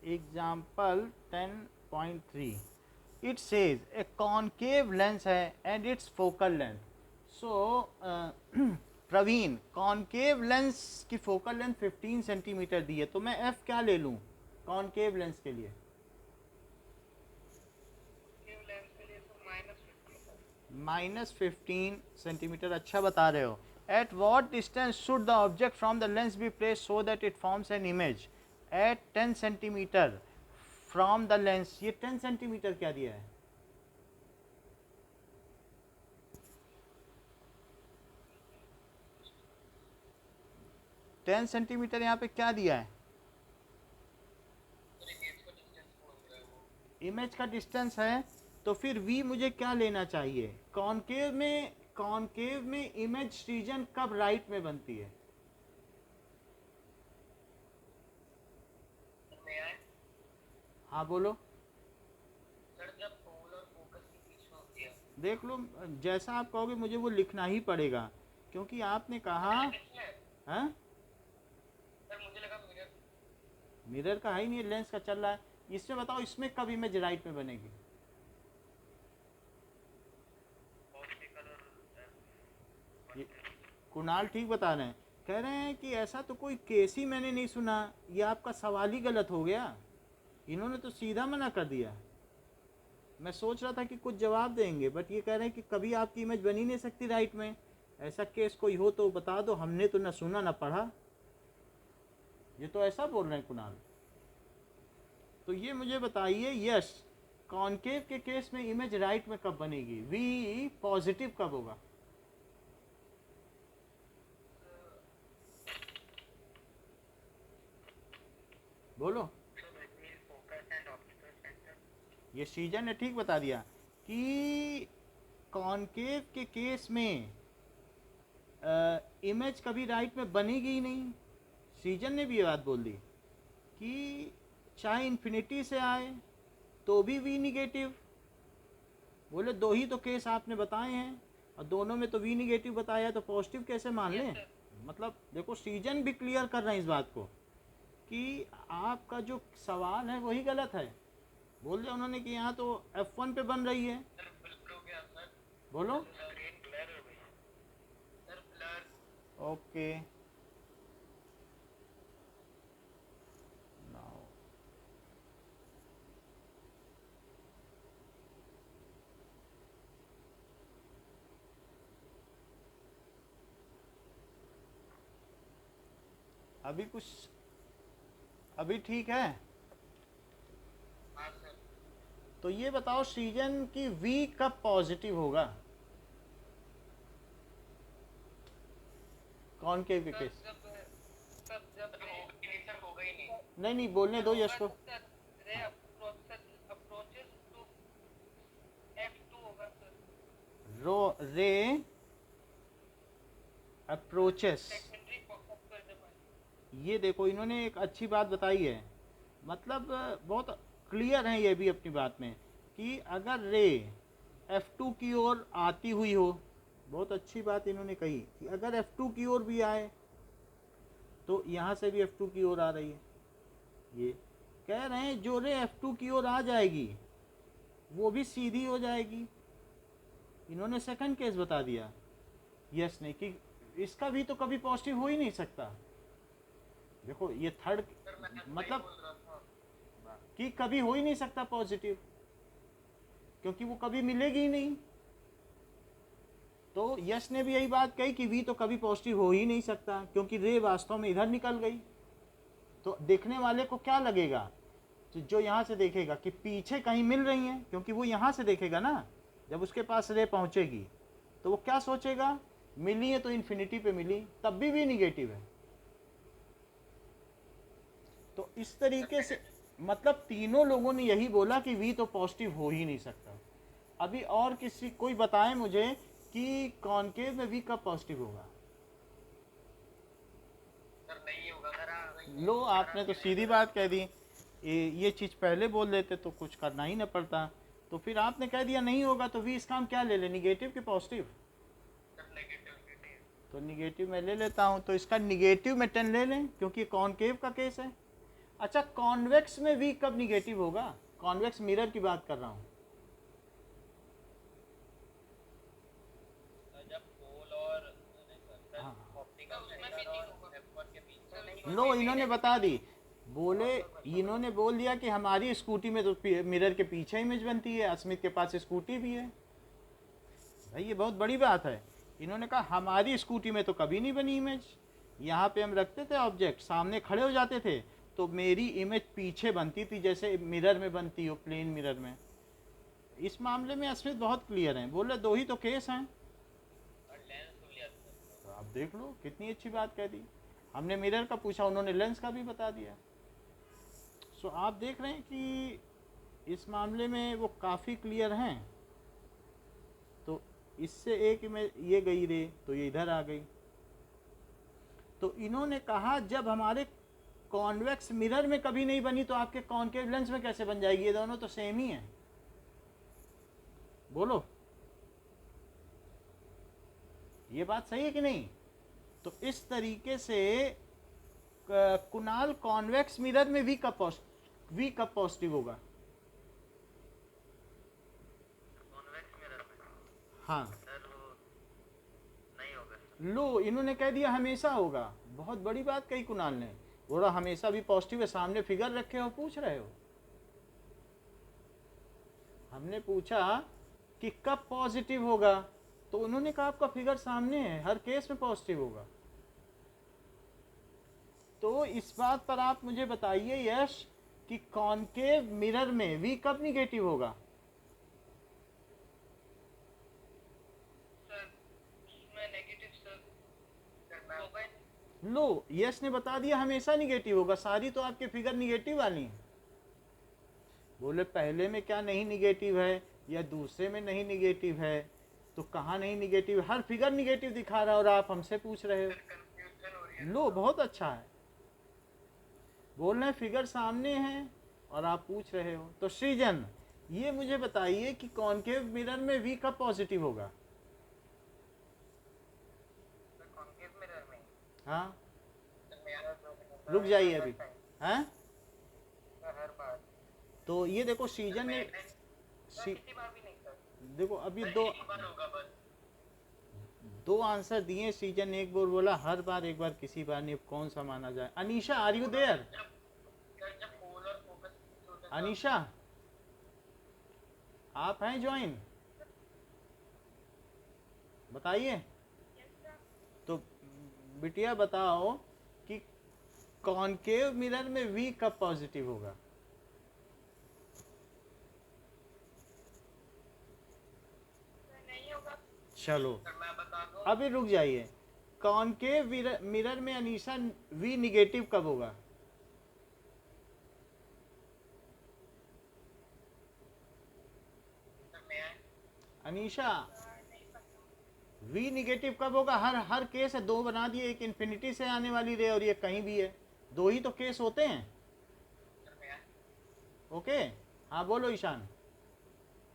[SPEAKER 1] Example 10.3 it says a concave lens है and it's focal length. So Praveen, concave lens की फोकल लेंथ 15 सेंटीमीटर दी है, तो मैं एफ क्या ले लूँ कॉनकेव लेंस के लिए? -15 सेंटीमीटर। अच्छा बता रहे हो। At what distance should the object from the lens be place so that it forms an image? At 10 centimetre from the lens. ये 10 सेंटीमीटर क्या दिया है? टेन सेंटीमीटर यहाँ पे क्या दिया है? इमेज का डिस्टेंस है, तो फिर v मुझे क्या लेना चाहिए? कॉनकेव में इमेज रीजन कब राइट में बनती है? हाँ बोलो।
[SPEAKER 2] सर जब पोल और फोकस के बीच में होती है।
[SPEAKER 1] देख लो, जैसा आप कहोगे मुझे वो लिखना ही पड़ेगा, क्योंकि आपने कहा है।
[SPEAKER 2] सर मुझे लगा
[SPEAKER 1] मिरर का है ही नहीं, लेंस का चल रहा है। इसमें बताओ, इसमें कब इमेज राइट में बनेगी? कुणाल ठीक बता रहे हैं, कह रहे हैं कि ऐसा तो कोई केस ही मैंने नहीं सुना, ये आपका सवाल ही गलत हो गया, इन्होंने तो सीधा मना कर दिया। मैं सोच रहा था कि कुछ जवाब देंगे, बट ये कह रहे हैं कि कभी आपकी इमेज बन ही नहीं सकती राइट में। ऐसा केस कोई हो तो बता दो, हमने तो ना सुना ना पढ़ा। ये तो ऐसा बोल रहे हैं कुणाल। तो ये मुझे बताइए, यस कॉनकेव के केस में इमेज राइट में कब बनेगी? वी पॉजिटिव कब होगा? बोलो। ये सीजन ने ठीक बता दिया कि कॉनकेव के केस में इमेज कभी राइट में बनेगी ही नहीं। सीजन ने भी ये बात बोल दी कि चाहे इन्फिनिटी से आए तो भी वी निगेटिव। बोले दो ही तो केस आपने बताए हैं और दोनों में तो वी निगेटिव बताया, तो पॉजिटिव कैसे मान लें? मतलब देखो, सीजन भी क्लियर कर रहे हैं इस बात को कि आपका जो सवाल है वही गलत है। बोल दिया उन्होंने कि यहाँ तो F1 पे बन रही है। बोलो। ओके, अभी कुछ, अभी ठीक है। तो ये बताओ, सीजन की V कब पॉजिटिव होगा कॉनकेव के केस? नहीं नहीं, बोलने दो यश को। रे अप्रोचेस। ये देखो, इन्होंने एक अच्छी बात बताई है, मतलब बहुत क्लियर है ये भी अपनी बात में, कि अगर रे F2 की ओर आती हुई हो, बहुत अच्छी बात इन्होंने कही कि अगर F2 की ओर भी आए तो यहाँ से भी F2 की ओर आ रही है। ये कह रहे हैं जो रे F2 की ओर आ जाएगी वो भी सीधी हो जाएगी। इन्होंने सेकंड केस बता दिया। यस नहीं कि इसका भी तो कभी पॉजिटिव हो ही नहीं सकता। देखो ये थर्ड मतलब कि कभी हो ही नहीं सकता पॉजिटिव, क्योंकि वो कभी मिलेगी ही नहीं। तो यश ने भी यही बात कही कि वी तो कभी पॉजिटिव हो ही नहीं सकता, क्योंकि रे वास्तव में इधर निकल गई। तो देखने वाले को क्या लगेगा, जो यहाँ से देखेगा कि पीछे कहीं मिल रही हैं, क्योंकि वो यहाँ से देखेगा ना, जब उसके पास रे पहुँचेगी तो वो क्या सोचेगा, मिली है तो इन्फिनिटी पे मिली, तब भी निगेटिव है। तो इस तरीके से मतलब तीनों लोगों ने यही बोला कि वी तो पॉजिटिव हो ही नहीं सकता। अभी और किसी कोई बताए मुझे कि कॉनकेव में वी कब पॉजिटिव होगा।
[SPEAKER 2] सर नहीं होगा सर।
[SPEAKER 1] लो आपने तो सीधी बात कह दी, ये चीज़ पहले बोल देते तो कुछ करना ही ना पड़ता। तो फिर आपने कह दिया नहीं होगा, तो वी इसका हम क्या ले लें, निगेटिव कि पॉजिटिव। तो निगेटिव में ले लेता हूँ, तो इसका निगेटिव में 10 ले लें, क्योंकि कॉनकेव का केस है। अच्छा, कॉन्वेक्स में वी कब निगेटिव होगा, कॉन्वेक्स मिरर की बात कर रहा हूँ।
[SPEAKER 2] जब पोल और
[SPEAKER 1] लो इन्होंने बता दी, बोले इन्होंने बोल दिया कि हमारी स्कूटी में तो मिरर के पीछे इमेज बनती है, अस्मित के पास स्कूटी भी है। भाई ये बहुत बड़ी बात है। इन्होंने कहा हमारी स्कूटी में तो कभी नहीं बनी इमेज, यहाँ पे हम रखते थे ऑब्जेक्ट, सामने खड़े हो जाते थे तो मेरी इमेज पीछे बनती थी, जैसे मिरर में बनती हो, प्लेन मिरर में। इस मामले में अस्मित बहुत क्लियर हैं, बोले दो ही तो केस हैं। तो आप देख लो कितनी अच्छी बात कह दी। हमने मिरर का पूछा, उन्होंने लेंस का भी बता दिया। सो आप देख रहे हैं कि इस मामले में वो काफ़ी क्लियर हैं। तो इससे एक इमेज ये गई रे, तो ये इधर आ गई। तो इन्होंने कहा जब हमारे कॉन्वेक्स मिरर में कभी नहीं बनी, तो आपके कॉनकेव लेंस में कैसे बन जाएगी, ये दोनों तो सेम ही हैं। बोलो ये बात सही है कि नहीं। तो इस तरीके से कुणाल कॉन्वेक्स मिरर में वी कब पॉजिटिव होगा।
[SPEAKER 2] कॉन्वेक्स मिरर में
[SPEAKER 1] हाँ
[SPEAKER 2] सर वो नहीं होगा।
[SPEAKER 1] लो इन्होंने कह दिया हमेशा होगा। बहुत बड़ी बात कही कुणाल ने, बोला हमेशा भी पॉजिटिव है। सामने फिगर रखे हो, पूछ रहे हो। हमने पूछा कि कब पॉजिटिव होगा, तो उन्होंने कहा आपका फिगर सामने है, हर केस में पॉजिटिव होगा। तो इस बात पर आप मुझे बताइए यश कि कॉनकेव मिरर में वी कब निगेटिव होगा।
[SPEAKER 2] सर इसमें नेगेटिव सर होगा।
[SPEAKER 1] लो यश ने बता दिया हमेशा निगेटिव होगा, सारी तो आपके फिगर निगेटिव वाली है। बोले पहले में क्या नहीं निगेटिव है या दूसरे में नहीं निगेटिव है, तो कहाँ नहीं निगेटिव, हर फिगर निगेटिव दिखा रहा है और आप हमसे पूछ रहे हो।
[SPEAKER 2] कंफ्यूजन हो रही है।
[SPEAKER 1] लो बहुत अच्छा है, बोल रहे हैं फिगर सामने है और आप पूछ रहे हो। तो सृजन ये मुझे बताइए कि कॉनकेव मिरर में वी कब पॉजिटिव होगा।
[SPEAKER 2] कॉन्केव मिरर में
[SPEAKER 1] हाँ
[SPEAKER 2] मेरा
[SPEAKER 1] रुक जाइए अभी, हैं।
[SPEAKER 2] हर बार
[SPEAKER 1] तो ये देखो सृजन ने
[SPEAKER 2] किसी बार भी नहीं सर।
[SPEAKER 1] देखो अभी
[SPEAKER 2] एक बार होगा बस।
[SPEAKER 1] दो आंसर दिए सृजन ने, एक बार बोला हर बार, एक बार किसी बार नहीं। कौन सा माना जाए। Anisha are you there.
[SPEAKER 2] जब पोल और फोकस
[SPEAKER 1] अनीशा आप हैं ज्वाइन, बताइए। तो बिटिया बताओ कि कॉनकेव मिरर में वी कब पॉजिटिव होगा।
[SPEAKER 2] नहीं होगा।
[SPEAKER 1] चलो
[SPEAKER 2] मैं बता दूं।
[SPEAKER 1] अभी रुक जाइए, कॉनकेव मिरर में अनीशा वी निगेटिव कब होगा। अनीशा वी निगेटिव कब होगा। हर केस है, दो बना दिए, एक इन्फिनिटी से आने वाली रे और ये कहीं भी है, दो ही तो केस होते हैं। ओके हाँ बोलो ईशान।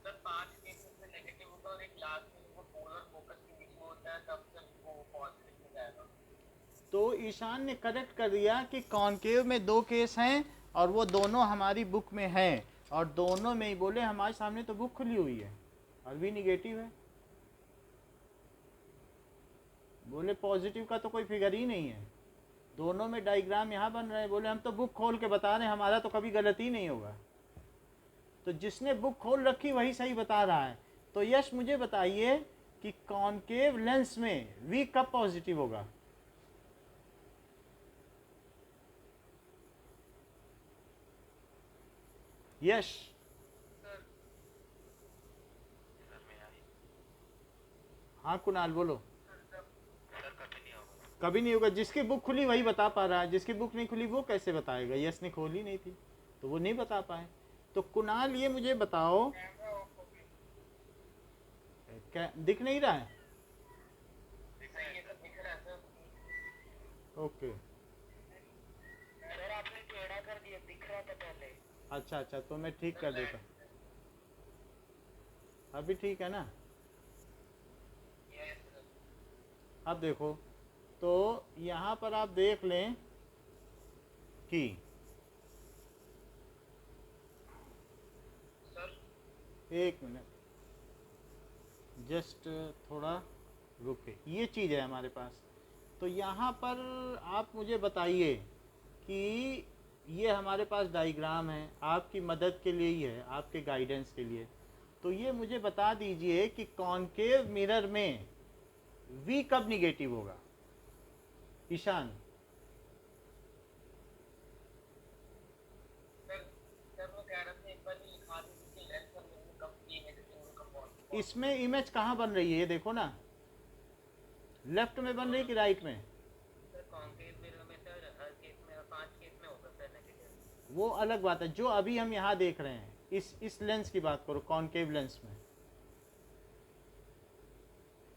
[SPEAKER 2] सर 5 केसेस में नेगेटिव होगा और एक लास्ट में वो पोल और फोकस के बीच में होता है, तब से वो पॉजिटिव हो जाएगा।
[SPEAKER 1] तो ईशान ने करेक्ट कर दिया कि कॉनकेव में दो केस हैं और वो दोनों हमारी बुक में हैं, और दोनों में ही बोले हमारे सामने तो बुक खुली हुई है और भी निगेटिव है। बोले पॉजिटिव का तो कोई फिगर ही नहीं है, दोनों में डायग्राम यहाँ बन रहे हैं। बोले हम तो बुक खोल के बता रहे हैं, हमारा तो कभी गलती नहीं होगा। तो जिसने बुक खोल रखी वही सही बता रहा है। तो यश मुझे बताइए कि कॉनकेव लेंस में वी कब पॉजिटिव होगा? यश,
[SPEAKER 2] सर सर मैं आई
[SPEAKER 1] हाँ कुणाल बोलो।
[SPEAKER 2] सर कभी नहीं होगा।
[SPEAKER 1] कभी नहीं होगा, जिसकी बुक खुली वही बता पा रहा है, जिसकी बुक नहीं खुली वो कैसे बताएगा? यश ने खोली नहीं थी तो वो नहीं बता पाए। तो कुणाल ये मुझे बताओ,
[SPEAKER 2] कैमरा ऑफ हो गया।
[SPEAKER 1] क्या दिख नहीं रहा है?
[SPEAKER 2] सही है सर, दिख रहा है सर।
[SPEAKER 1] ओके,
[SPEAKER 2] सर आपने टेढ़ा कर दिया, दिख रहा था पहले।
[SPEAKER 1] अच्छा अच्छा, तो मैं ठीक कर देता। अभी ठीक है ना?
[SPEAKER 2] Yes sir.
[SPEAKER 1] अब देखो, तो यहाँ पर आप देख लें कि
[SPEAKER 2] सर
[SPEAKER 1] एक मिनट, जस्ट थोड़ा रुके, ये चीज़ है हमारे पास। तो यहाँ पर आप मुझे बताइए कि ये हमारे पास डायग्राम है, आपकी मदद के लिए ही है, आपके गाइडेंस के लिए। तो ये मुझे बता दीजिए कि कॉनकेव मिरर में वी कब निगेटिव होगा? ईशान,
[SPEAKER 2] सर सर मैं कह रहा था एक बार ये लिखा दीजिए कि लेंस और मिरर कब की नेगेटिव कब पॉजिटिव।
[SPEAKER 1] इसमें इमेज कहाँ बन रही है ये देखो ना, लेफ्ट में बन रही है कि राइट में?
[SPEAKER 2] सर कॉन्केव मिरर में सर हर केस में 5 केस में होगा सर नेगेटिव।
[SPEAKER 1] वो अलग बात है, जो अभी हम यहाँ देख रहे हैं इस लेंस की बात करो, कॉनकेव लेंस में।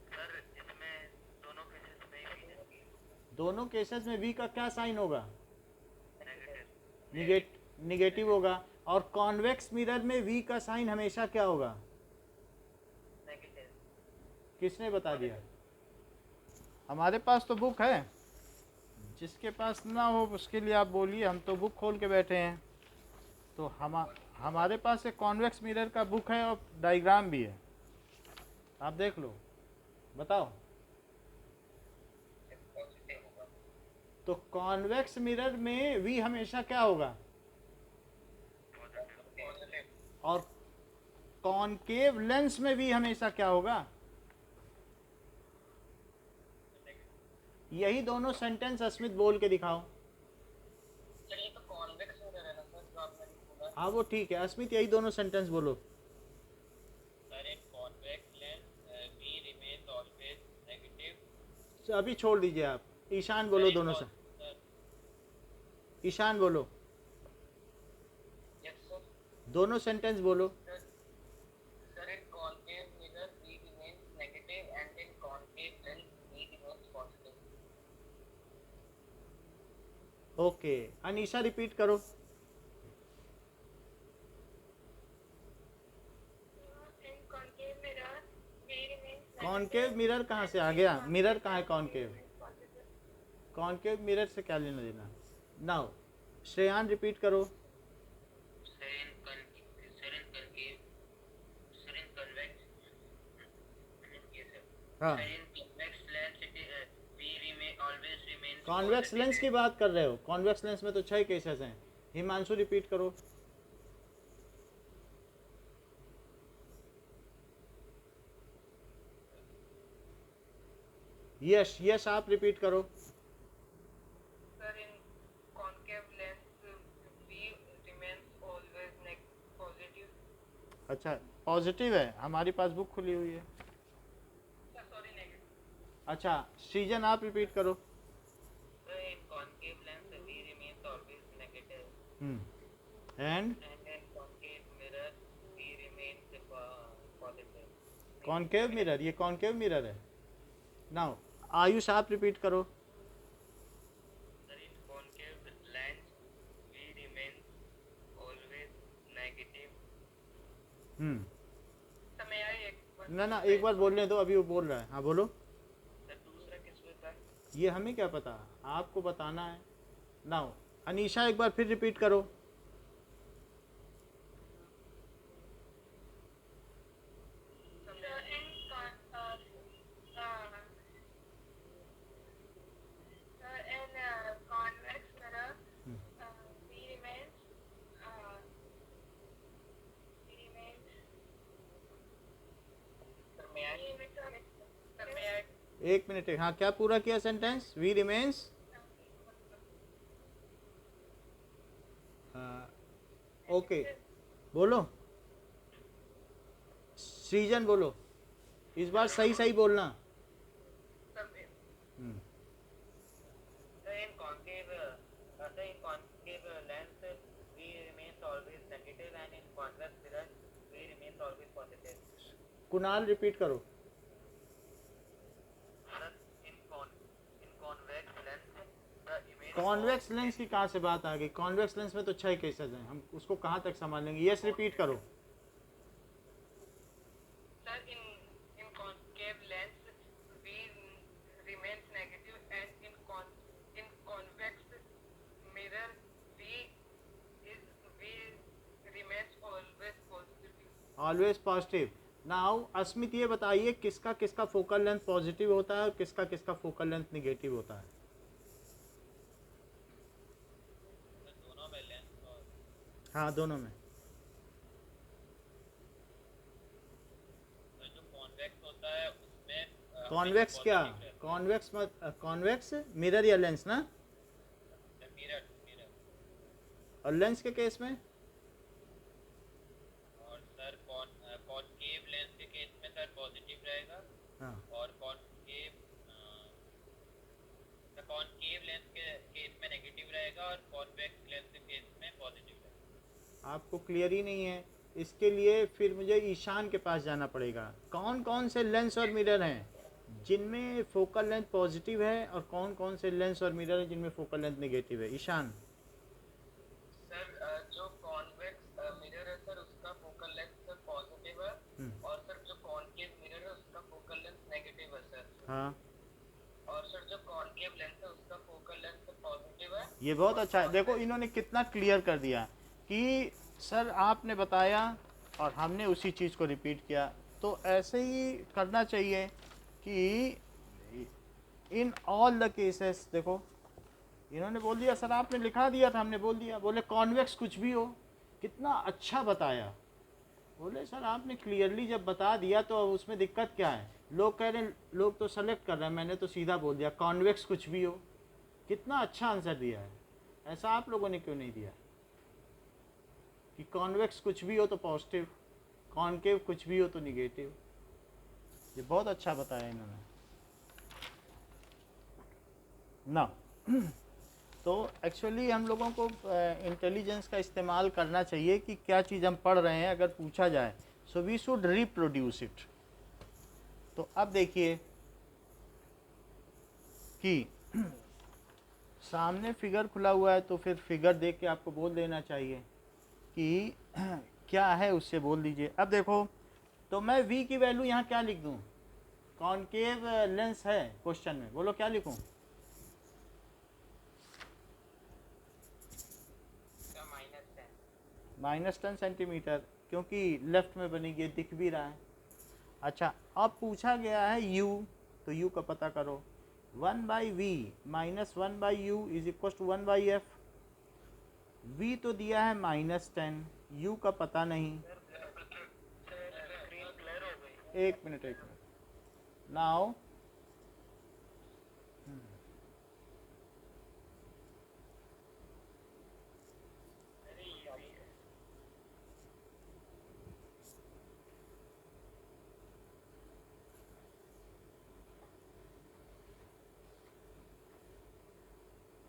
[SPEAKER 2] सर इसमें दोनों केसेस में ही है।
[SPEAKER 1] दोनों केसेस में वी का क्या साइन होगा?
[SPEAKER 2] नेगेटिव।
[SPEAKER 1] निगेटिव होगा। और कॉन्वेक्स मिरर में वी का साइन हमेशा क्या होगा?
[SPEAKER 2] नेगेटिव।
[SPEAKER 1] किसने बता दिया? हमारे पास तो बुक है, जिसके पास ना हो उसके लिए आप बोलिए, हम तो बुक खोल के बैठे हैं। तो हमारे पास एक कॉन्वेक्स मिरर का बुक है और डायग्राम भी है, आप देख लो, बताओ।
[SPEAKER 2] पॉजिटिव होगा।
[SPEAKER 1] तो कॉन्वेक्स मिरर में वी हमेशा क्या होगा?
[SPEAKER 2] पॉजिटिव।
[SPEAKER 1] और कॉनकेव लेंस में वी हमेशा क्या होगा? यही दोनों सेंटेंस अस्मित बोल के दिखाओ।
[SPEAKER 2] सर ये तो कॉन्वेक्स मिरर है ना सर जो आपने बोला।
[SPEAKER 1] हाँ वो ठीक है, अस्मित यही दोनों सेंटेंस बोलो।
[SPEAKER 2] Sir in convex lens V remains always negative.
[SPEAKER 1] तो अभी छोड़ दीजिए आप, ईशान बोलो दोनों से। ईशान बोलो,
[SPEAKER 2] यस सर।
[SPEAKER 1] दोनों सेंटेंस बोलो।
[SPEAKER 2] Sir in concave mirror V remains negative and in concave lens V remains positive.
[SPEAKER 1] Okay, Anisha repeat करो। कॉनकेव मिरर कहाँ से आ गया? मिरर कहाँ है कॉनकेव? कॉनकेव मिरर से क्या लेना देना? नाउ श्रेयान रिपीट करो। हाँ, कॉन्वेक्स लेंस की बात कर रहे हो, कॉन्वेक्स लेंस में तो 6 केसेस हैं। हिमांशु रिपीट करो। यश, यश आप रिपीट करो।
[SPEAKER 2] Sir in concave lens V remains always positive.
[SPEAKER 1] अच्छा, पॉजिटिव है, हमारी पास बुक खुली हुई है।
[SPEAKER 2] Sorry negative.
[SPEAKER 1] अच्छा, सृजन आप रिपीट करो।
[SPEAKER 2] Sir in concave lens V remains always negative
[SPEAKER 1] and
[SPEAKER 2] and in concave mirror we remain positive.
[SPEAKER 1] Concave mirror, ये कॉनकेव मिरर है। नाउ आयुष आप रिपीट करो।
[SPEAKER 2] Sir, in concave lens we remain always negative. समय आए एक
[SPEAKER 1] ना ना, एक बार बोलने दो, अभी वो बोल रहा है। हाँ बोलो।
[SPEAKER 2] सर दूसरा किस में था?
[SPEAKER 1] ये हमें क्या पता, आपको बताना है। नाउ अनीशा एक बार फिर रिपीट करो। एक मिनट, हाँ क्या पूरा किया सेंटेंस? वी रिमेन्स, ओके बोलो, सृजन बोलो, इस बार सही सही बोलना। हम्म,
[SPEAKER 2] in concave lens V remains always negative and in convex mirror V remains always positive.
[SPEAKER 1] Kunal repeat करो।
[SPEAKER 2] Thus in convex lens the image
[SPEAKER 1] convex lens की कहाँ से बात आ गई? कॉन्वेक्स लेंस में तो 6 केसेस हैं, हम उसको कहाँ तक संभाल लेंगे? यस रिपीट करो।
[SPEAKER 2] sir in concave lens V remains negative and in convex mirror V remains always positive.
[SPEAKER 1] Always positive. Now Asmit ये बताइए किसका किसका फोकल लेंथ पॉजिटिव होता है और किसका किसका फोकल लेंथ निगेटिव होता है?
[SPEAKER 2] दोनों में लेंस और
[SPEAKER 1] हाँ दोनों में।
[SPEAKER 2] जो कॉन्वेक्स होता है उसमें
[SPEAKER 1] कॉन्वेक्स क्या? कॉन्वेक्स मत, कॉन्वेक्स मिरर या लेंस ना?
[SPEAKER 2] मिरर मिरर
[SPEAKER 1] और लेंस के केस में
[SPEAKER 2] और सर कॉनकेव लेंस के केस में सर पॉजिटिव रहेगा
[SPEAKER 1] हाँ,
[SPEAKER 2] और कॉनकेव लेंस के केस में नेगेटिव रहेगा और कॉन्वेक्स लेंस के केस में पॉजिटिव रहेगा।
[SPEAKER 1] आपको क्लियर ही नहीं है। इसके लिए फिर मुझे ईशान के पास जाना पड़ेगा। कौन कौन से लेंस और मिरर हैं जिनमें फोकल लेंथ पॉजिटिव है और कौन कौन से लेंस और मिरर हैं जिनमें फोकल लेंथ नेगेटिव है? ईशान।
[SPEAKER 2] सर जो कॉन्वेक्स मिरर है सर उसका फोकल लेंथ सर पॉजिटिव है और सर जो कॉनकेव मिरर है उसका फोकल लेंथ नेगेटिव है सर।
[SPEAKER 1] हाँ,
[SPEAKER 2] और सर जो कॉनकेव लेंस है उसका फोकल लेंथ सर पॉजिटिव है।
[SPEAKER 1] ये बहुत अच्छा है। देखो इन्होंने कितना क्लियर कर दिया कि सर आपने बताया और हमने उसी चीज़ को रिपीट किया। तो ऐसे ही करना चाहिए कि इन ऑल द केसेस, देखो इन्होंने बोल दिया, सर आपने लिखा दिया था, हमने बोल दिया, बोले कॉन्वेक्स कुछ भी हो। कितना अच्छा बताया। बोले सर आपने क्लियरली जब बता दिया तो अब उसमें दिक्कत क्या है? लोग कह रहे हैं, लोग तो सेलेक्ट कर रहे हैं, मैंने तो सीधा बोल दिया कॉन्वेक्स कुछ भी हो। कितना अच्छा आंसर दिया है। ऐसा आप लोगों ने क्यों नहीं दिया कि कॉन्वेक्स कुछ भी हो तो पॉजिटिव, कॉनकेव कुछ भी हो तो निगेटिव? ये बहुत अच्छा बताया इन्होंने ना। तो एक्चुअली हम लोगों को इंटेलिजेंस का इस्तेमाल करना चाहिए कि क्या चीज़ हम पढ़ रहे हैं अगर पूछा जाए, so we should reproduce it. तो अब देखिए कि सामने फिगर खुला हुआ है तो फिर फिगर देख के आपको बोल देना चाहिए कि क्या है, उससे बोल दीजिए। अब देखो तो मैं v की वैल्यू यहाँ क्या लिख दूँ? कॉनकेव लेंस है क्वेश्चन में, बोलो क्या लिखूँ? -10 सेंटीमीटर, क्योंकि लेफ्ट में बनेगी, दिख भी रहा है। अच्छा अब पूछा गया है u, तो u का पता करो। 1/v -1/u is equal to 1/f। v तो दिया है -10, u का पता नहीं। एक मिनट नाउ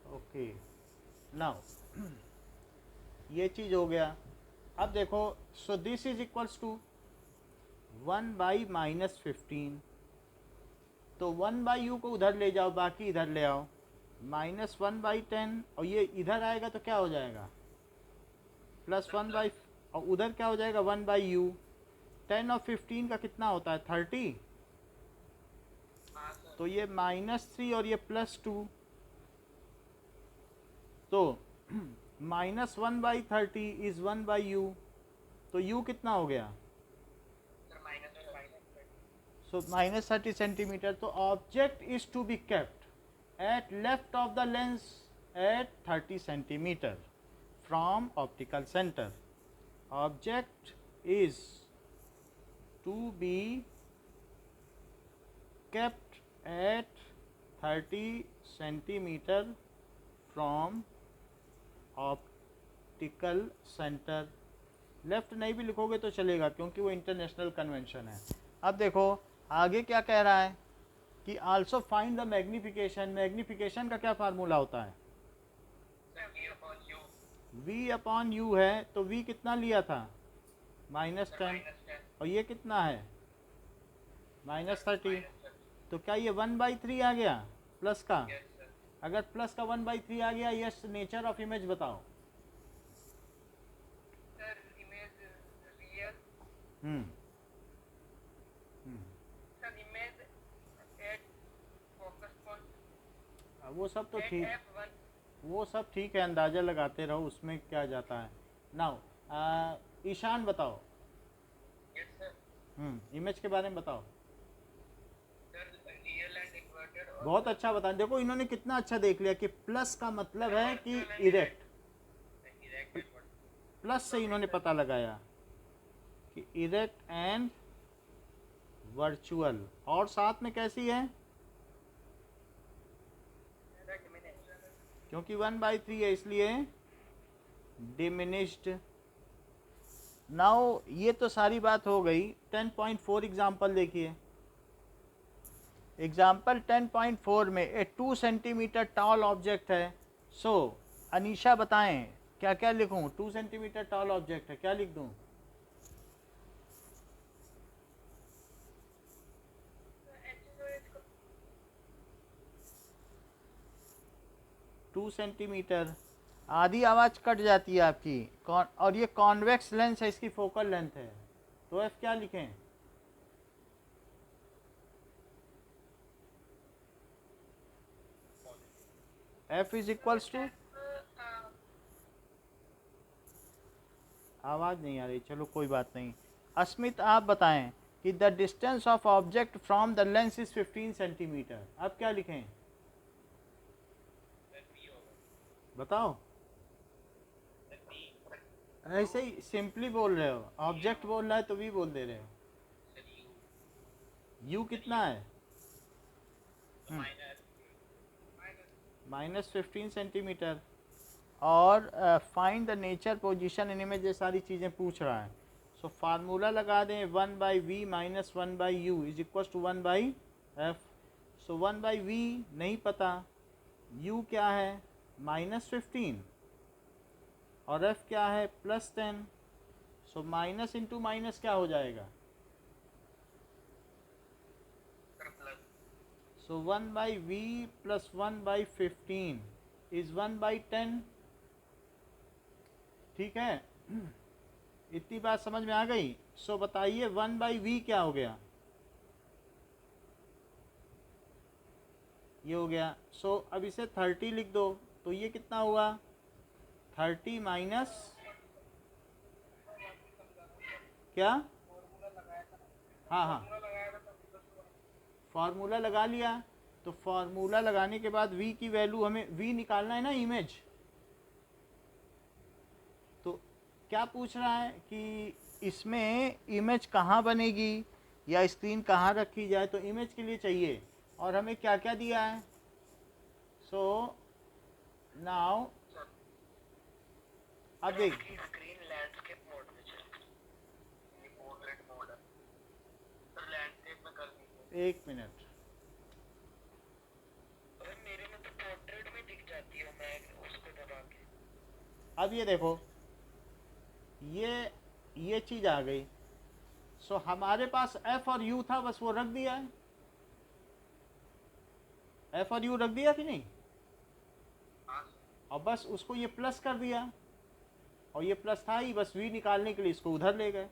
[SPEAKER 1] ओके नाउ ये चीज़ हो गया। अब देखो so this is equals to 1/-15। तो 1/u को उधर ले जाओ, बाकी इधर ले आओ, -1/10, और ये इधर आएगा तो क्या हो जाएगा? +1/, और उधर क्या हो जाएगा? 1/u। 10 और 15 का कितना होता है? 30। तो ये -3 और ये +2, तो -1/30 इज 1/u। तो u कितना हो गया? So -30 centimetre. तो object is to be kept at left of the lens at 30 centimetre from optical centre. Object is to be kept at 30 centimetre from optical centre. Left नहीं भी लिखोगे तो चलेगा क्योंकि वो इंटरनेशनल कन्वेंशन है। अब देखो आगे क्या कह रहा है कि also find the magnification. Magnification का क्या फार्मूला होता है? v अपॉन यू है, तो v कितना लिया था? -10, और ये कितना है? -30। तो क्या ये 1/3 आ गया प्लस का? अगर प्लस का 1/3 आ गया, यस नेचर ऑफ इमेज बताओ। हम्म वो सब तो ठीक, वो सब ठीक है, अंदाज़ा लगाते रहो, उसमें क्या जाता है। नाउ ईशान बताओ। इमेज के बारे में बताओ। बहुत अच्छा बता। देखो इन्होंने कितना अच्छा देख लिया कि प्लस का मतलब है कि इरेक्ट। प्लस से इन्होंने पता लगाया कि इरेक्ट एंड वर्चुअल, और साथ में कैसी है? क्योंकि 1/3 है इसलिए डिमिनिश्ड। नाउ ये तो सारी बात हो गई। 10.4 एग्जाम्पल देखिए। एग्जाम्पल 10.4 में ए 2 सेंटीमीटर टॉल ऑब्जेक्ट है। सो अनीशा बताएं क्या क्या लिखूं? 2 सेंटीमीटर टॉल ऑब्जेक्ट है, क्या लिख दूं? 2 सेंटीमीटर। आधी आवाज़ कट जाती है आपकी। और ये कॉन्वेक्स लेंस है, इसकी फोकल लेंथ है, तो एफ क्या लिखें? एफ इज इक्वल्स टू, आवाज़ नहीं आ रही, चलो कोई बात नहीं। अस्मित आप बताएं कि the distance of object from the lens is 15 centimetre. अब क्या लिखें बताओ? ऐसे ही सिंपली बोल रहे हो, ऑब्जेक्ट बोल रहा है तो भी बोल दे रहे हो। यू कितना है? -15 सेंटीमीटर। और find the nature position in image, ये सारी चीज़ें पूछ रहा है। सो फार्मूला लगा दें 1/v - 1/u is equal to 1/f। So 1/v नहीं पता, u क्या है? -15, और f क्या है? +10। सो माइनस इंटू माइनस क्या हो जाएगा? सो 1/v + 1/15 इज 1/10। ठीक है, इतनी बात समझ में आ गई? सो बताइए 1/v क्या हो गया? ये हो गया। सो अब इसे 30 लिख दो, तो ये कितना हुआ? 30 माइनस क्या? हाँ हाँ, फार्मूला लगा लिया। तो फार्मूला लगाने के बाद v की वैल्यू, हमें v निकालना है ना, इमेज। तो क्या पूछ रहा है कि इसमें इमेज कहाँ बनेगी या स्क्रीन कहाँ रखी जाए? तो इमेज के लिए चाहिए, और हमें क्या क्या दिया है? सो नाउ अब देख,
[SPEAKER 2] स्क्रीन लैंडस्केप मोड में चल, ये पोर्ट्रेट मोड है, तो लैंडस्केप में कर दीजिए।
[SPEAKER 1] एक मिनट,
[SPEAKER 2] अरे मेरे में तो पोर्ट्रेट में दिख जाती है, मैं उसको दबा के।
[SPEAKER 1] अब ये देखो, ये चीज़ आ गई। सो हमारे पास f और u था, बस वो रख दिया है। f और u रख दिया कि नहीं? और बस उसको ये प्लस कर दिया, और ये प्लस था ही, बस v निकालने के लिए इसको उधर ले गए।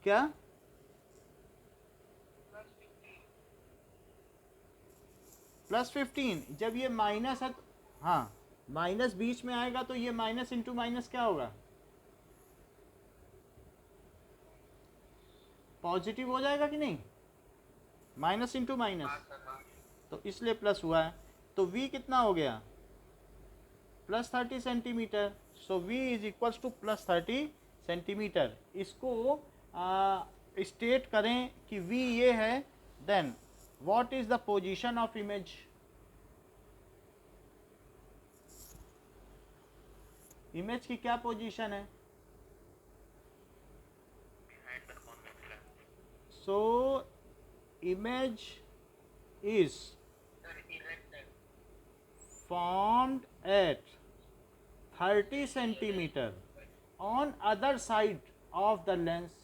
[SPEAKER 1] क्या? +15। जब ये माइनस है, हाँ माइनस बीच में आएगा तो ये माइनस इंटू माइनस क्या होगा? पॉजिटिव हो जाएगा कि नहीं? माइनस इंटू माइनस, तो इसलिए प्लस हुआ है। तो v कितना हो गया? +30 centimetre. So v is equals to +30 centimetre. इसको स्टेट करें कि v ये है, then what is the position of image? Image की क्या पोजीशन है?
[SPEAKER 2] behind the convex lens.
[SPEAKER 1] So image is
[SPEAKER 2] Sir, erected.
[SPEAKER 1] formed at 30 centimeter on other side of the lens.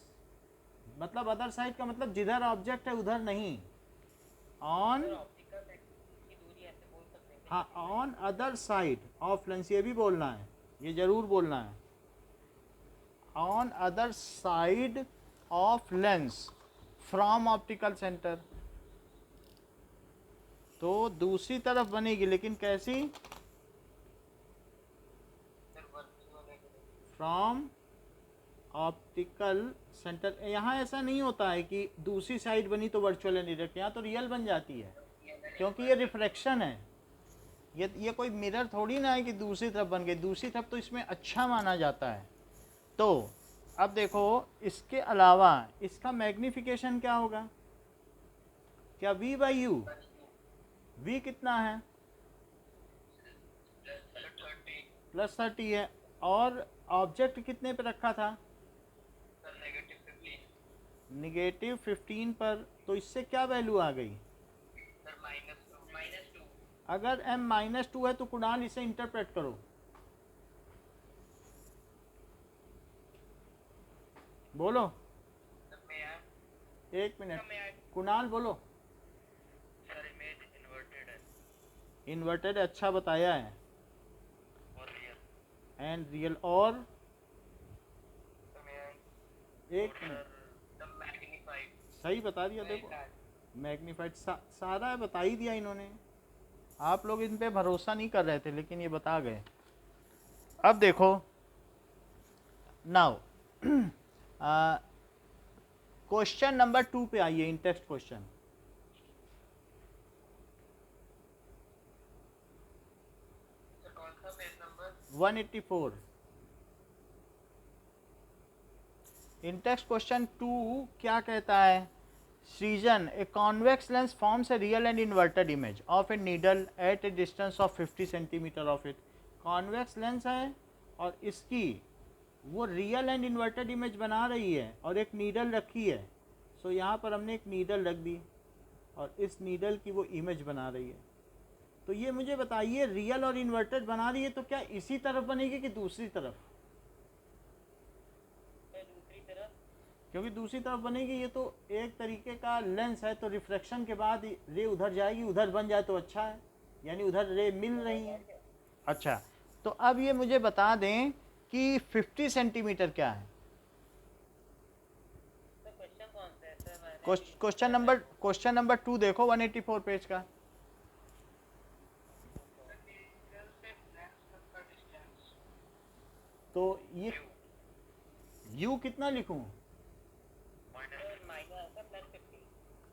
[SPEAKER 1] मतलब other side का मतलब जिधर ऑब्जेक्ट है उधर नहीं, ऑन,
[SPEAKER 2] Sir, optical axis की दूरी ऐसे बोल सकते हैं.
[SPEAKER 1] हाँ, on other side of lens, ये भी बोलना है, ये जरूर बोलना है, on other side of lens from optical centre. तो दूसरी तरफ बनेगी, लेकिन कैसी?
[SPEAKER 2] Sir, virtual axis.
[SPEAKER 1] From optical centre. यहाँ ऐसा नहीं होता है कि दूसरी साइड बनी तो वर्चुअल एंड इरेक्ट, यहाँ तो रियल बन जाती है, क्योंकि ये रिफ्लेक्शन है। ये कोई मिरर थोड़ी ना है कि दूसरी तरफ बन गई, दूसरी तरफ तो इसमें अच्छा माना जाता है। तो अब देखो, इसके अलावा इसका मैग्निफिकेशन क्या होगा? क्या v बाई यू? v कितना है? प्लस 30 है। और ऑब्जेक्ट कितने पे रखा था? नेगेटिव 15 पर। तो इससे क्या वैल्यू आ गई? अगर m -2 है तो कुणाल इसे इंटरप्रेट करो। बोलो, एक मिनट, कुणाल बोलो।
[SPEAKER 2] सर, इमेज इन्वर्टेड है।
[SPEAKER 1] इन्वर्टेड अच्छा बताया है,
[SPEAKER 2] और रियल।
[SPEAKER 1] And real. और एक मिनट, सही बता दिया। देखो, मैग्नीफाइड सारा बता ही दिया इन्होंने। आप लोग इन पे भरोसा नहीं कर रहे थे, लेकिन ये बता गए। अब देखो, नाउ क्वेश्चन नंबर 2 पे आइए, इन टेक्स्ट क्वेश्चन।
[SPEAKER 2] कौन सा page number?
[SPEAKER 1] 184। In text question 2 क्या कहता है? Srijan, a convex lens forms a real and inverted image of a needle at a distance of 50 centimetre of it. Convex lens है और इसकी वो रियल एंड इन्वर्टेड इमेज बना रही है, और एक नीडल रखी है। सो यहाँ पर हमने एक नीडल रख दी और इस नीडल की वो इमेज बना रही है। तो ये मुझे बताइए, रियल और इन्वर्टेड बना रही है तो क्या इसी तरफ बनेगी कि दूसरी तरफ?
[SPEAKER 2] दूसरी तरफ।
[SPEAKER 1] क्योंकि दूसरी तरफ बनेगी, ये तो एक तरीके का लेंस है, तो रिफ्लेक्शन के बाद रे उधर जाएगी, उधर बन जाए तो अच्छा है, यानी उधर रे मिल रही है। अच्छा, तो अब ये मुझे बता दें कि 50 सेंटीमीटर क्या है? क्वेश्चन नंबर 2 देखो, 184 पेज का। तो ये u कितना लिखूं?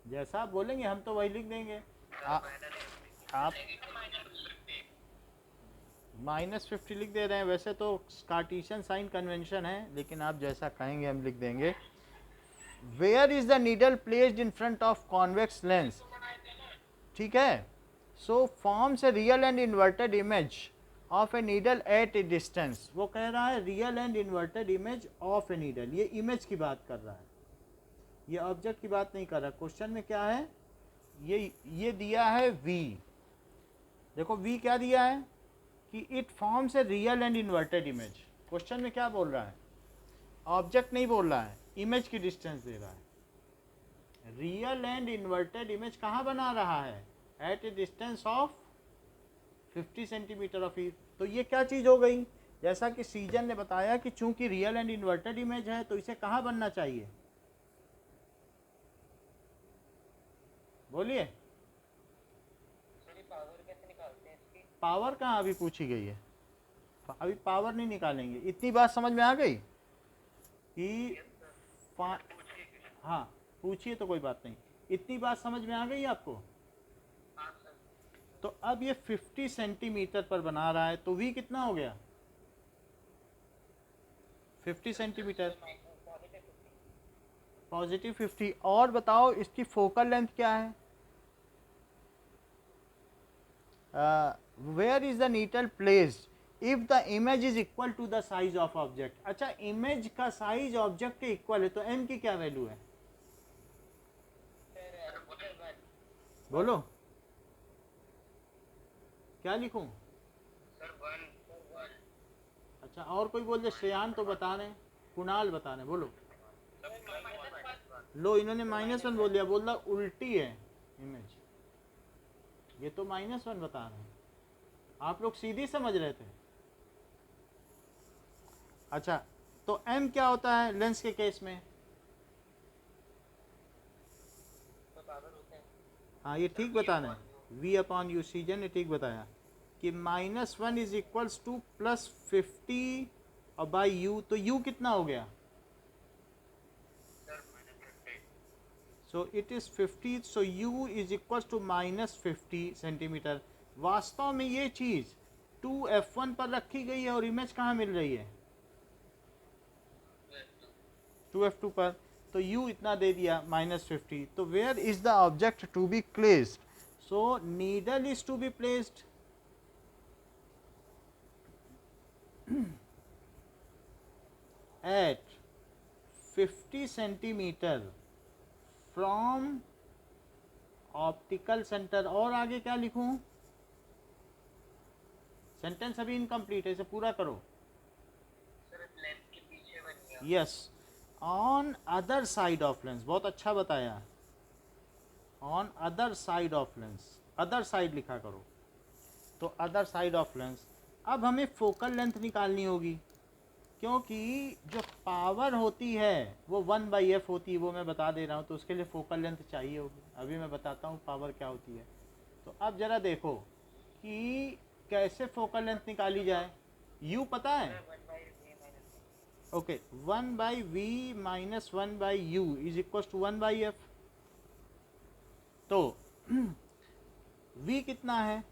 [SPEAKER 1] जैसा आप बोलेंगे हम तो वही लिख देंगे। आप -50 लिख दे रहे हैं। वैसे तो कार्टेशियन साइन कन्वेंशन है, लेकिन आप जैसा कहेंगे हम लिख देंगे। Where is the needle placed in front of convex lens? ठीक है। So forms a real and inverted image of a needle at a distance. वो कह रहा है real and inverted image of a needle. ये इमेज की बात कर रहा है, ये ऑब्जेक्ट की बात नहीं कर रहा। क्वेश्चन में क्या है? ये दिया है v। देखो v क्या दिया है कि it forms a real and inverted image. Question में क्या बोल रहा है? ऑब्जेक्ट नहीं बोल रहा है, इमेज की डिस्टेंस दे रहा है। रियल एंड इन्वर्टेड इमेज कहाँ बना रहा है? At a distance of 50 centimetre of it. तो ये क्या चीज़ हो गई? जैसा कि सीजन ने बताया कि चूंकि रियल एंड इन्वर्टेड इमेज है तो इसे कहाँ बनना चाहिए? बोलिए।
[SPEAKER 2] पावर कैसे निकालते हैं इसकी?
[SPEAKER 1] पावर कहाँ अभी पूछी गई है? अभी पावर नहीं निकालेंगे। इतनी बात समझ में आ गई कि हाँ, पूछिए तो कोई बात नहीं। इतनी बात समझ में आ गई आपको? तो अब ये 50 सेंटीमीटर पर बना रहा है, तो v कितना हो गया? 50 सेंटीमीटर। पॉजिटिव 50। और बताओ इसकी फोकल लेंथ क्या है? Where is the needle placed if the image is equal to the size of object. अच्छा, इमेज का साइज ऑब्जेक्ट के इक्वल है तो एन की क्या वैल्यू है? बोलो, क्या लिखूं?
[SPEAKER 2] सर 1
[SPEAKER 1] अच्छा, और कोई बोल दे। श्रेयान तो बता रहे, कुणाल बता रहे, बोलो। लो, इन्होंने -1 बोल दिया, बोल रहा उल्टी है इमेज। ये तो -1 बता रहे हैं, आप लोग सीधी समझ रहे थे। अच्छा, तो m क्या होता है लेंस के केस में? हाँ, ये ठीक बता रहे हैं, v/u। सीजन ने ठीक बताया कि -1 इज इक्वल्स टू +50 और बाई u, तो u कितना हो गया? So it is 50, so u is equals to -50 centimetre. वास्तव में ये चीज 2f1 पर रखी गई है और इमेज कहाँ मिल रही है? 2f2 पर। तो u इतना दे दिया -50। तो where is the object to be placed? So needle is to be placed at 50 centimetre from optical centre. और आगे क्या लिखूं? सेंटेंस अभी इनकम्प्लीट है, इसे पूरा करो।
[SPEAKER 2] सर लेंस के पीछे बन गया।
[SPEAKER 1] Yes, on other side of lens. बहुत अच्छा बताया, on other side of lens. Other side लिखा करो, तो अदर साइड ऑफ लेंस। अब हमें फोकल लेंथ निकालनी होगी, क्योंकि जो पावर होती है वो 1/f होती है, वो मैं बता दे रहा हूँ। तो उसके लिए फोकल लेंथ चाहिए होगी। अभी मैं बताता हूँ पावर क्या होती है। तो अब जरा देखो कि कैसे फोकल लेंथ निकाली जाए। u पता है? Okay, 1/v minus 1/u is equal to 1/f। तो v कितना है?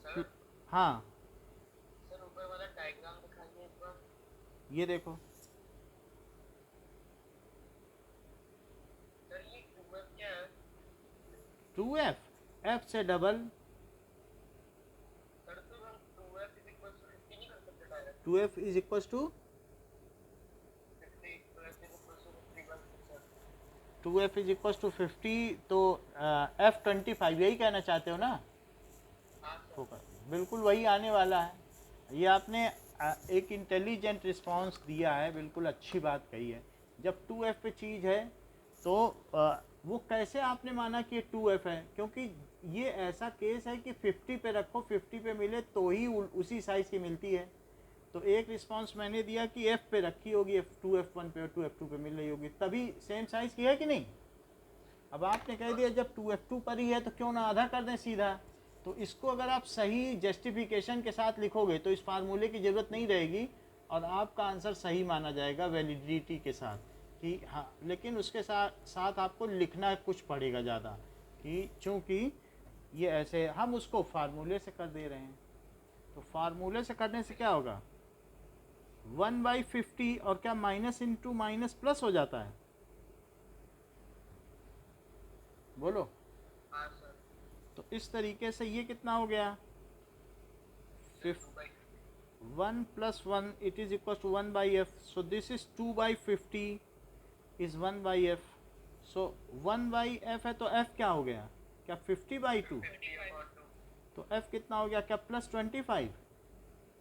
[SPEAKER 2] सर
[SPEAKER 1] हाँ,
[SPEAKER 2] सर ऊपर वाला डायग्राम दिखाइए एक बार।
[SPEAKER 1] ये देखो।
[SPEAKER 2] सर ये 2f क्या है?
[SPEAKER 1] 2f, f से डबल।
[SPEAKER 2] सर तो हम 2f इज इक्वल टू 50 नहीं कर सकते direct?
[SPEAKER 1] 2f is equal to
[SPEAKER 2] 50 2f is equal to 50 sir.
[SPEAKER 1] 2f is equal to 50। तो f25 यही कहना चाहते हो ना?
[SPEAKER 2] हाँ सर।
[SPEAKER 1] फोकस बिल्कुल वही आने वाला है। ये आपने एक इंटेलिजेंट रिस्पांस दिया है, बिल्कुल अच्छी बात कही है। जब 2f पे चीज़ है तो वो कैसे आपने माना कि ये 2f है? क्योंकि ये ऐसा केस है कि 50 पे रखो, 50 पे मिले तो ही उसी साइज़ की मिलती है। तो एक रिस्पांस मैंने दिया कि f पे रखी होगी, f2 f1 पे और 2f2 पे मिल रही होगी, तभी सेम साइज़ की है कि नहीं? अब आपने कह दिया जब 2f2 पर ही है तो क्यों ना आधा कर दें सीधा। तो इसको अगर आप सही जस्टिफिकेशन के साथ लिखोगे तो इस फार्मूले की ज़रूरत नहीं रहेगी और आपका आंसर सही माना जाएगा वैलिडिटी के साथ कि हाँ। लेकिन उसके साथ साथ आपको लिखना कुछ पड़ेगा ज़्यादा, कि चूँकि ये ऐसे हम उसको फार्मूले से कर दे रहे हैं। तो फार्मूले से करने से क्या होगा? 1/50 और क्या माइनस इंटू माइनस प्लस हो जाता है? बोलो।
[SPEAKER 2] हाँ सर।
[SPEAKER 1] तो इस तरीके से ये कितना हो गया? 1 + 1 it is equal to 1/f। So this is 2/50 is 1/f। So 1/f है तो f क्या हो गया? क्या 50/2?
[SPEAKER 2] 50/2।
[SPEAKER 1] तो f कितना हो गया? क्या +25?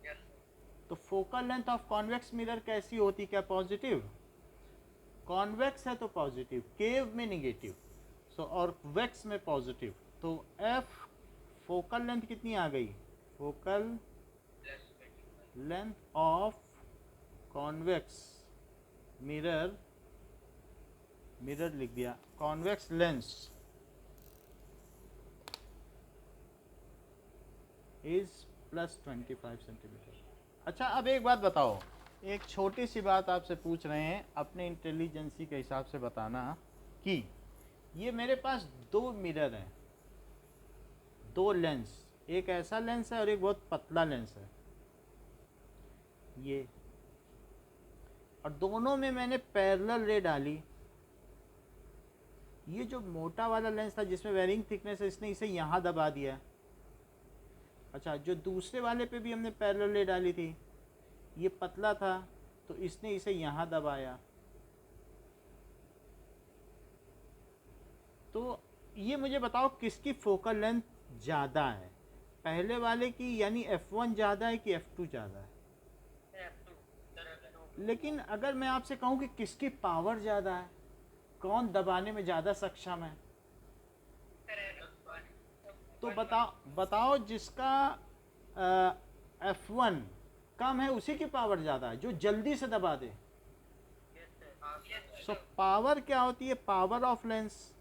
[SPEAKER 2] Yes sir.
[SPEAKER 1] तो focal length of convex mirror कैसी होती? क्या पॉजिटिव? कॉन्वेक्स है तो पॉजिटिव, केव में निगेटिव, सो और वेक्स में पॉजिटिव। तो f फोकल लेंथ कितनी आ गई? Focal length of convex mirror, mirror लिख दिया, कॉन्वेक्स लेंस इज +25 सेंटीमीटर। अच्छा, अब एक बात बताओ, एक छोटी सी बात आपसे पूछ रहे हैं, अपने इंटेलिजेंसी के हिसाब से बताना कि ये मेरे पास 2 मिरर हैं, 2 लेंस, एक ऐसा लेंस है और एक बहुत पतला लेंस है। ये और दोनों में मैंने पैरेलल रे डाली। ये जो मोटा वाला लेंस था जिसमें वेरिंग थिकनेस है, इसने इसे यहाँ दबा दिया। अच्छा, जो दूसरे वाले पे भी हमने पैरेलल रे डाली थी, ये पतला था तो इसने इसे यहाँ दबाया। तो ये मुझे बताओ किसकी फोकल लेंथ ज़्यादा है, पहले वाले की यानी F1 ज़्यादा है कि F2 ज़्यादा है? लेकिन अगर मैं आपसे कहूँ कि किसकी पावर ज़्यादा है, कौन दबाने में ज़्यादा सक्षम है, तो बताओ जिसका F1 कम है उसी की पावर ज़्यादा है, जो जल्दी से दबा दे। सो पावर क्या होती है? Power of lens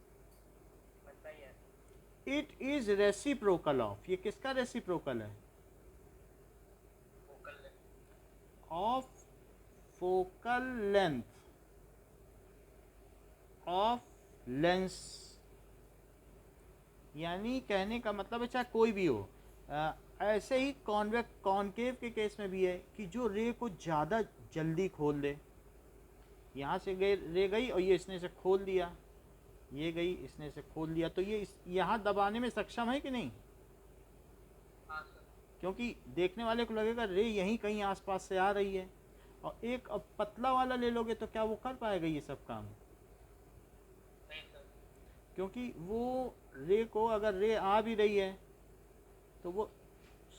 [SPEAKER 1] it is reciprocal of, ये किसका रेसिप्रोकल है? Of focal length of lens. यानी कहने का मतलब है चाहे कोई भी हो, ऐसे ही कॉनकेव के केस में भी है कि जो रे को ज़्यादा जल्दी खोल दे, यहाँ से रे गई और ये इसने से खोल दिया, ये गई इसने से खोल दिया, तो ये यहाँ दबाने में सक्षम है कि नहीं? क्योंकि देखने वाले को लगेगा रे यहीं कहीं आसपास से आ रही है। और एक अब पतला वाला ले लोगे तो क्या वो कर पाएगा ये सब काम? क्योंकि वो रे को अगर रे आ भी रही है तो वो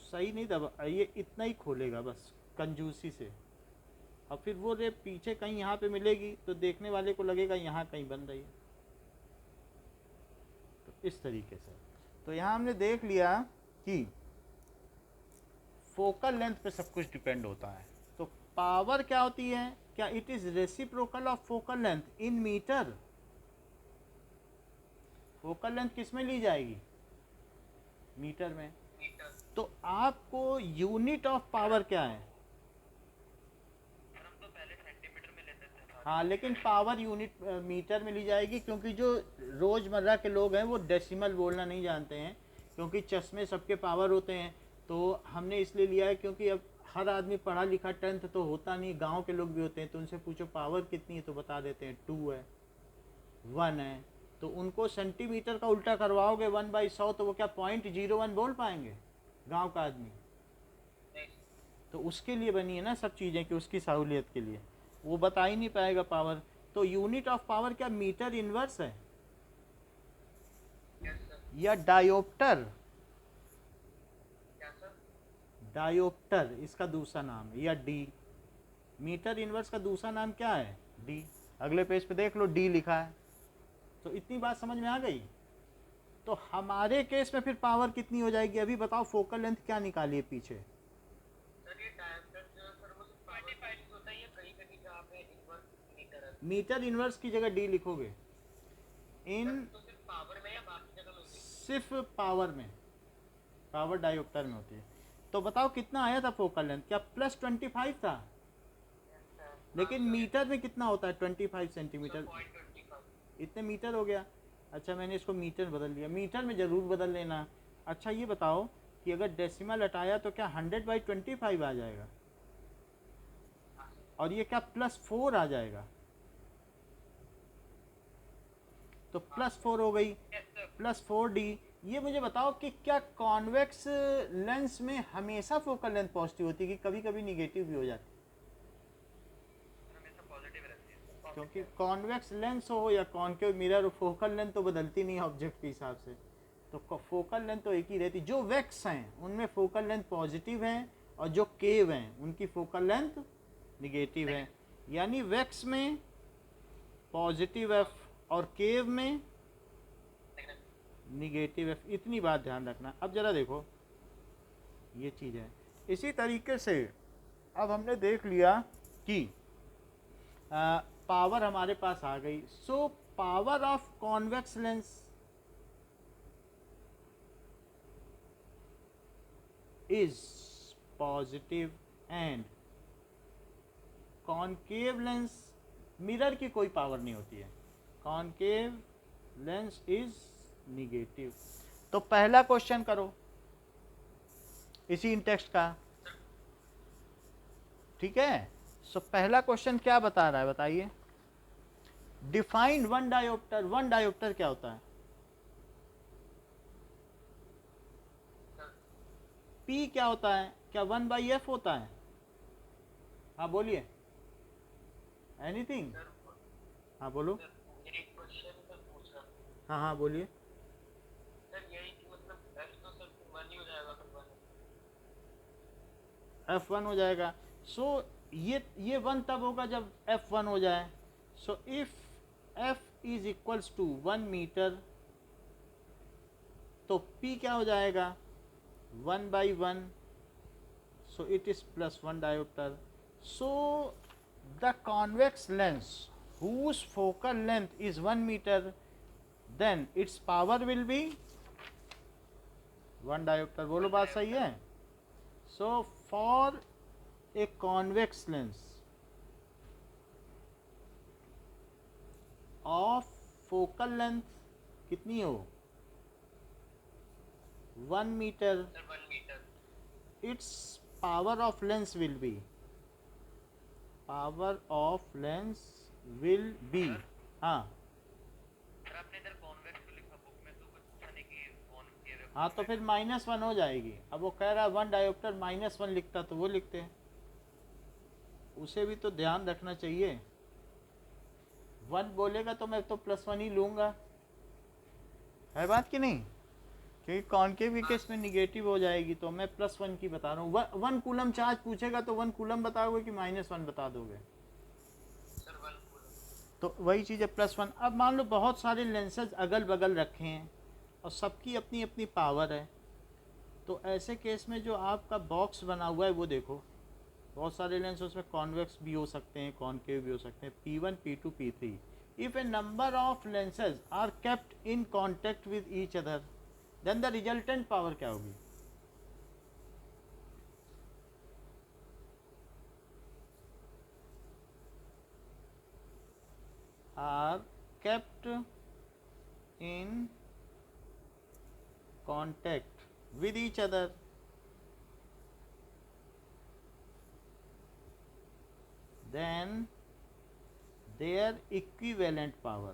[SPEAKER 1] सही नहीं दबा, ये इतना ही खोलेगा बस कंजूसी से, और फिर वो रे पीछे कहीं यहाँ पे मिलेगी तो देखने वाले को लगेगा यहाँ कहीं बन रही है। तो इस तरीके से तो यहाँ हमने देख लिया कि फोकल लेंथ पे सब कुछ डिपेंड होता है। तो पावर क्या होती है? क्या it is reciprocal of focal length in metre? Focal length किस में ली जाएगी? मीटर में। तो आपको यूनिट ऑफ पावर क्या है?
[SPEAKER 2] हम तो पहले सेंटीमीटर में लेते थे।
[SPEAKER 1] हाँ, लेकिन पावर यूनिट मीटर में ली जाएगी, क्योंकि जो रोज़मर्रा के लोग हैं वो डेसिमल बोलना नहीं जानते हैं, क्योंकि चश्मे सबके पावर होते हैं। तो हमने इसलिए लिया है क्योंकि अब हर आदमी पढ़ा लिखा 10th तो होता नहीं, गांव के लोग भी होते हैं, तो उनसे पूछो पावर कितनी है तो बता देते हैं 2 है, 1 है। तो उनको सेंटीमीटर का उल्टा करवाओगे 1/100 तो वो क्या 0.01 बोल पाएंगे गांव का आदमी? तो उसके लिए बनी है ना सब चीज़ें कि उसकी सहूलियत के लिए वो बता ही नहीं पाएगा पावर। तो यूनिट ऑफ पावर क्या मीटर इनवर्स है या डायोप्टर? डायोप्टर इसका दूसरा नाम है, या डी। मीटर इनवर्स का दूसरा नाम क्या है? डी। अगले पेज पे देख लो डी लिखा है। तो इतनी बात समझ में आ गई? तो हमारे केस में फिर पावर कितनी हो जाएगी? अभी बताओ फोकल लेंथ क्या निकाली है पीछे? मीटर इनवर्स की जगह डी लिखोगे इन
[SPEAKER 2] तो सिर्फ पावर में या बाकी जगह में?
[SPEAKER 1] सिर्फ पावर में, पावर डायोप्टर में होती है। तो बताओ कितना आया था फोकल लेंथ? क्या +25 था? लेकिन मीटर में कितना होता है? 25 सेंटीमीटर, इतने मीटर हो गया। अच्छा, मैंने इसको मीटर बदल दिया, मीटर में ज़रूर बदल लेना। अच्छा ये बताओ कि अगर डेसिमल हटाया तो क्या 100/25 आ जाएगा? और ये क्या +4 आ जाएगा? तो +4 हो गई, +4D। ये मुझे बताओ कि क्या कॉन्वेक्स लेंस में हमेशा फोकल लेंथ पॉजिटिव होती है कि कभी कभी निगेटिव भी हो जाती है?
[SPEAKER 2] हमेशा पॉजिटिव रहती है,
[SPEAKER 1] क्योंकि कॉन्वेक्स लेंस हो या कॉनकेव मिरर हो, फोकल लेंथ तो बदलती नहीं है ऑब्जेक्ट के हिसाब से। तो फोकल लेंथ तो एक ही रहती। जो वैक्स हैं उनमें फोकल लेंथ पॉजिटिव है और जो केव हैं उनकी फोकल लेंथ निगेटिव है। यानी वैक्स में पॉजिटिव एफ और केव में निगेटिव एफ। इतनी बात ध्यान रखना। अब जरा देखो ये चीज़ है। इसी तरीके से अब हमने देख लिया कि पावर हमारे पास आ गई। So power of convex lens is positive and concave lens, mirror की कोई पावर नहीं होती है, कॉनकेव लेंस इज निगेटिव। तो पहला क्वेश्चन करो इसी इन टेक्स्ट का, ठीक है? सो पहला क्वेश्चन क्या बता रहा है बताइए, defined one dioptre. One dioptre क्या होता है? पी क्या होता है? क्या 1/f होता है? हाँ बोलिए, एनीथिंग।
[SPEAKER 2] सर
[SPEAKER 1] हाँ बोलो।
[SPEAKER 2] मेरे क्वेश्चन सर पूछ रहा हूँ
[SPEAKER 1] हाँ हाँ बोलिए।
[SPEAKER 2] सर, यही कि मतलब एफ तो सर 1 ही हो जाएगा फिर 1।
[SPEAKER 1] F1 हो जाएगा। सो ये 1 तब होगा जब F1 हो जाए। So if F is equals to 1 metre, तो P क्या हो जाएगा? 1/1, so it is plus 1 diopter. So the convex lens whose focal length is 1 meter, then its power will be 1 diopter. बोलो बात सही है? So for a convex lens of focal length कितनी हो? 1 meter,
[SPEAKER 2] sir 1 metre.
[SPEAKER 1] its power of lens will be, power of lens will be, हाँ
[SPEAKER 2] sir आपने इधर convex तो लिखा, बुक में तो कुछ पूछा नहीं कि कॉनकेव है।
[SPEAKER 1] हाँ, तो फिर -1 हो जाएगी। अब वो कह रहा है 1 डायोप्टर -1 लिखता तो वो लिखते हैं, उसे भी तो ध्यान रखना चाहिए। 1 बोलेगा तो मैं तो +1 ही लूँगा, है बात कि नहीं? क्योंकि कॉनकेव के केस में निगेटिव हो जाएगी, तो मैं +1 की बता रहा हूँ। 1 कूलम चार्ज पूछेगा तो 1 कूलम बताओगे कि -1 बता दोगे?
[SPEAKER 2] Sir 1 coulomb.
[SPEAKER 1] तो वही चीज़ है +1। अब मान लो बहुत सारे लेंसेज अगल बगल रखे हैं और सबकी अपनी अपनी पावर है, तो ऐसे केस में जो आपका बॉक्स बना हुआ है वो देखो, बहुत सारे लेंस उसमें कॉन्वेक्स भी हो सकते हैं, कॉनकेव भी हो सकते हैं, P1 P2 P3। If a number of lenses are kept in contact with each other, then the resultant power क्या होगी? Are kept in contact with each other, then their equivalent power,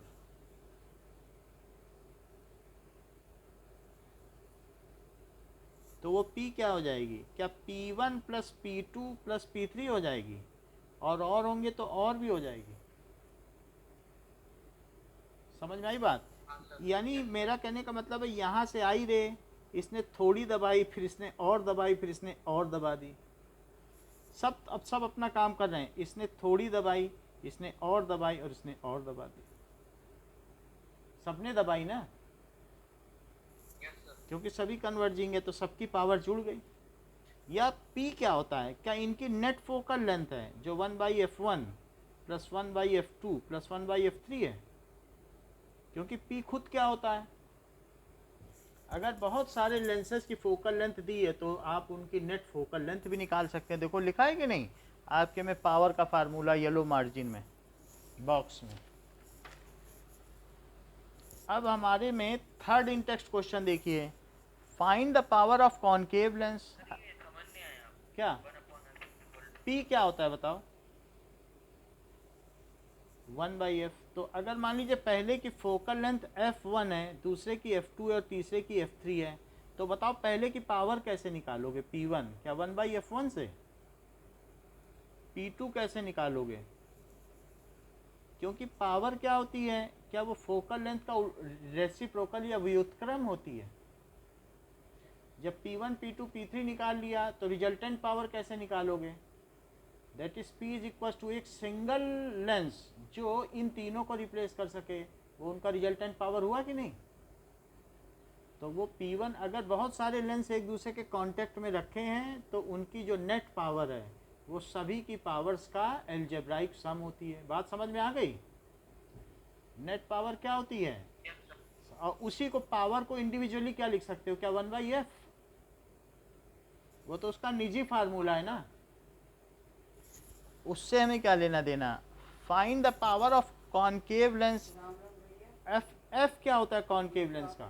[SPEAKER 1] तो वो P क्या हो जाएगी? क्या P1 plus P2 plus P3 हो जाएगी? और होंगे तो और भी हो जाएगी। समझ में आई बात? यानी मेरा कहने का मतलब है, यहाँ से आई रे, इसने थोड़ी दबाई, फिर इसने और दबाई, फिर इसने और दबा दी। सब अपना काम कर रहे हैं। इसने थोड़ी दबाई, इसने और दबाई, और इसने और दबा दी। सबने दबाई ना, क्योंकि सभी कन्वर्जिंग है तो सबकी पावर जुड़ गई। या P क्या होता है? क्या इनकी नेट फोकल लेंथ है जो 1/f1 plus 1/f2 plus 1/f3 है? क्योंकि P खुद क्या होता है? अगर बहुत सारे लेंसेज की फोकल लेंथ दी है तो आप उनकी नेट फोकल लेंथ भी निकाल सकते हैं। देखो लिखा है कि नहीं आपके में पावर का फार्मूला येलो मार्जिन में, बॉक्स में। अब हमारे में थर्ड इन टेक्स्ट क्वेश्चन देखिए, find the power of concave lens.
[SPEAKER 2] समझ नहीं आया
[SPEAKER 1] क्या
[SPEAKER 2] 1/f
[SPEAKER 1] P क्या होता है बताओ? 1/f। तो अगर मान लीजिए पहले की फोकल लेंथ f1 है, दूसरे की f2 है और तीसरे की f3 है, तो बताओ पहले की पावर कैसे निकालोगे? P1 क्या 1/f1 से? P2 कैसे निकालोगे? क्योंकि पावर क्या होती है? क्या वो फोकल लेंथ का रेसिप्रोकल या व्युत्क्रम होती है? जब P1 P2 P3 निकाल लिया तो रिजल्टेंट पावर कैसे निकालोगे? That is P is equal to एक सिंगल लेंस जो इन तीनों को रिप्लेस कर सके, वो उनका रिजल्टेंट पावर हुआ कि नहीं? तो वो P1, अगर बहुत सारे लेंस एक दूसरे के कांटेक्ट में रखे हैं तो उनकी जो नेट पावर है वो सभी की पावर्स का एल्जेब्राइक सम होती है। बात समझ में आ गई? नेट पावर क्या होती है? और उसी को पावर को इंडिविजुअली क्या लिख सकते हो? क्या 1/f? वो तो उसका निजी फार्मूला है ना, उससे हमें क्या लेना देना। Find the power of concave lens. F क्या होता है कॉनकेव लेंस का?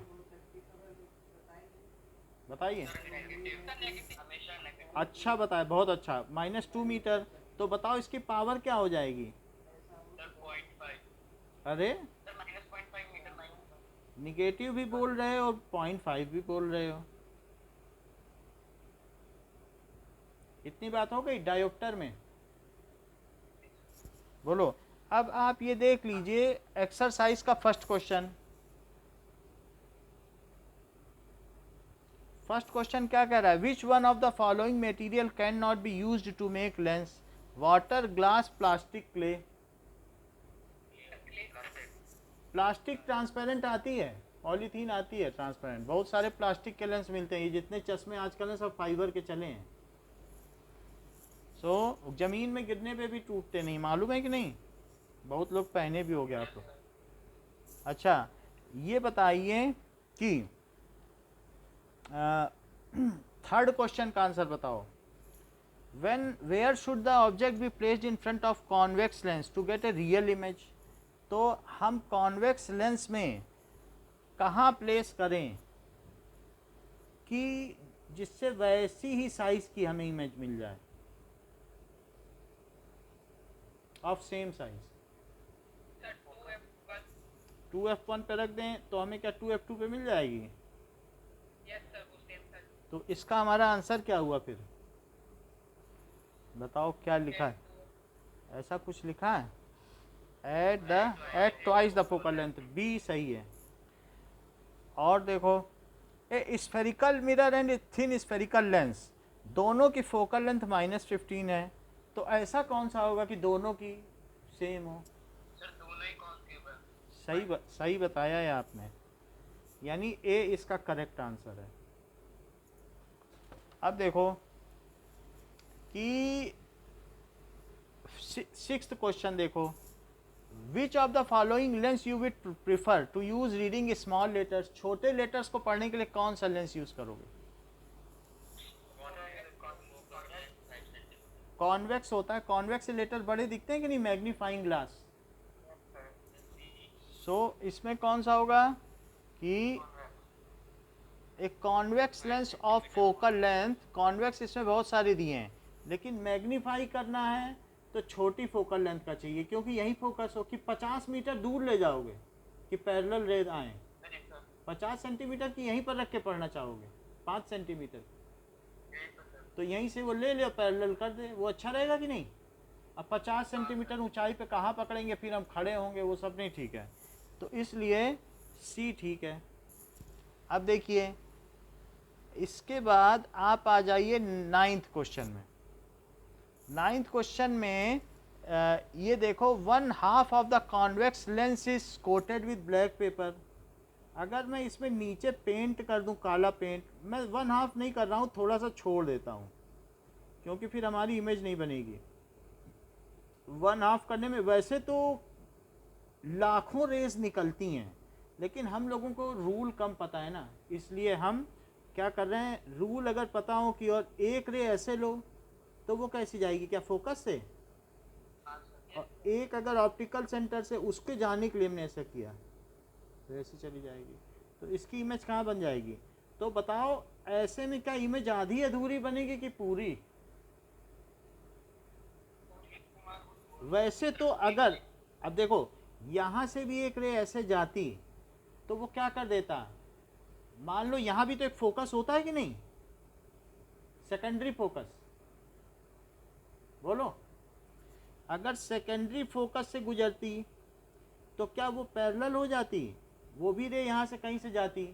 [SPEAKER 1] बताइए।
[SPEAKER 2] हमेशा नेगेटिव।
[SPEAKER 1] अच्छा बताया, बहुत अच्छा। -2 मीटर। तो बताओ इसकी पावर क्या हो जाएगी?
[SPEAKER 2] सर 0.5
[SPEAKER 1] अरे
[SPEAKER 2] सर -0.5 मीटर माइनस।
[SPEAKER 1] निगेटिव भी बोल रहे हो और 0.5 भी बोल रहे हो, इतनी बात हो गई डायोप्टर में। बोलो, अब आप ये देख लीजिए एक्सरसाइज का फर्स्ट क्वेश्चन। फर्स्ट क्वेश्चन क्या कह रहा है? Which one of the following material can not be used to make lens? Water, glass, plastic, clay. Plastic transparent आती है, पॉलीथीन आती है ट्रांसपेरेंट, बहुत सारे प्लास्टिक के लेंस मिलते हैं। ये जितने चश्मे आजकल हैं सब फाइबर के चले हैं। सो जमीन में गिरने पे भी टूटते नहीं, मालूम है कि नहीं? बहुत लोग पहने भी हो गया आपको। अच्छा ये बताइए कि थर्ड क्वेश्चन का आंसर बताओ। Where should the object be placed in front of convex lens to get a real image? तो हम कॉन्वेक्स लेंस में कहाँ प्लेस करें कि जिससे वैसी ही साइज की हमें इमेज मिल जाए, ऑफ सेम साइज? 2f1 पे रख दें तो हमें क्या 2f2 पे मिल जाएगी?
[SPEAKER 2] यस सर, वो सेम सर।
[SPEAKER 1] तो इसका हमारा आंसर क्या हुआ फिर? बताओ क्या लिखा है? ऐसा कुछ लिखा है, at twice the focal length, B सही है। और देखो a spherical mirror and thin spherical lens, दोनों की फोकल लेंथ -15 है, तो ऐसा कौन सा होगा कि दोनों की सेम हो?
[SPEAKER 2] सर दोनों ही कॉन्केव है।
[SPEAKER 1] सही बताया है आपने, यानी ए इसका करेक्ट आंसर है। अब देखो कि सिक्स्थ क्वेश्चन देखो, which of the following lens you will prefer to use reading small letters? छोटे लेटर्स को पढ़ने के लिए कौन सा लेंस यूज करोगे? कॉन्वेक्स होता है, कॉन्वेक्स से लेटर बड़े दिखते हैं कि नहीं, मैग्नीफाइंग ग्लास। सो इसमें कौन सा होगा कि एक convex lens of focal length, convex इसमें बहुत सारे दिए हैं, लेकिन मैग्नीफाई करना है तो छोटी फोकल लेंथ का चाहिए, क्योंकि यही फोकस हो कि 50 मीटर दूर ले जाओगे कि पैरेलल रेज आए, 50 सेंटीमीटर की यहीं पर रख के पढ़ना चाहोगे, 5 सेंटीमीटर, तो यहीं से वो ले ले पैरेलल कर दे, वो अच्छा रहेगा कि नहीं? अब 50 सेंटीमीटर ऊंचाई पे कहाँ पकड़ेंगे, फिर हम खड़े होंगे, वो सब नहीं ठीक है, तो इसलिए सी ठीक है। अब देखिए इसके बाद आप आ जाइए नाइन्थ क्वेश्चन में। नाइन्थ क्वेश्चन में ये देखो, 1/2 of the convex lens is coated with black pepper. अगर मैं इसमें नीचे पेंट कर दूं, काला पेंट, मैं 1/2 नहीं कर रहा हूं, थोड़ा सा छोड़ देता हूं, क्योंकि फिर हमारी इमेज नहीं बनेगी। 1/2 करने में वैसे तो लाखों रेज निकलती हैं, लेकिन हम लोगों को रूल कम पता है ना, इसलिए हम क्या कर रहे हैं, रूल अगर पता हो कि और एक रे ऐसे लो तो वो कैसी जाएगी, क्या फोकस से? और एक अगर ऑप्टिकल सेंटर से उसके जाने के लिए हमने ऐसा किया तो ऐसी चली जाएगी, तो इसकी इमेज कहाँ बन जाएगी? तो बताओ ऐसे में क्या इमेज आधी अधूरी बनेगी कि पूरी? वैसे तो अगर, अब देखो यहाँ से भी एक रे ऐसे जाती तो वो क्या कर देता, मान लो यहाँ भी तो एक फोकस होता है कि नहीं, सेकेंडरी फोकस, बोलो, अगर सेकेंडरी फोकस से गुजरती तो क्या वो पैरेलल हो जाती? वो भी रे यहाँ से कहीं से जाती,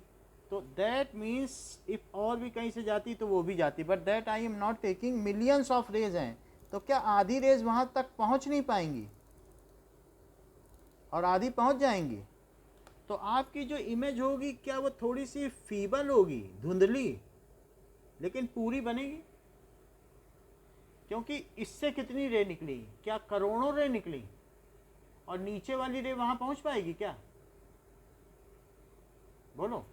[SPEAKER 1] तो दैट मीन्स इफ और भी कहीं से जाती तो वो भी जाती, but that I am not taking, millions of rays हैं, तो क्या आधी रेज वहाँ तक पहुँच नहीं पाएंगी और आधी पहुँच जाएंगी? तो आपकी जो इमेज होगी क्या वो थोड़ी सी फीबल होगी, धुंधली, लेकिन पूरी बनेगी, क्योंकि इससे कितनी रे निकली, क्या करोड़ों रे निकली, और नीचे वाली रे वहां पहुंच पाएगी क्या? बोलो,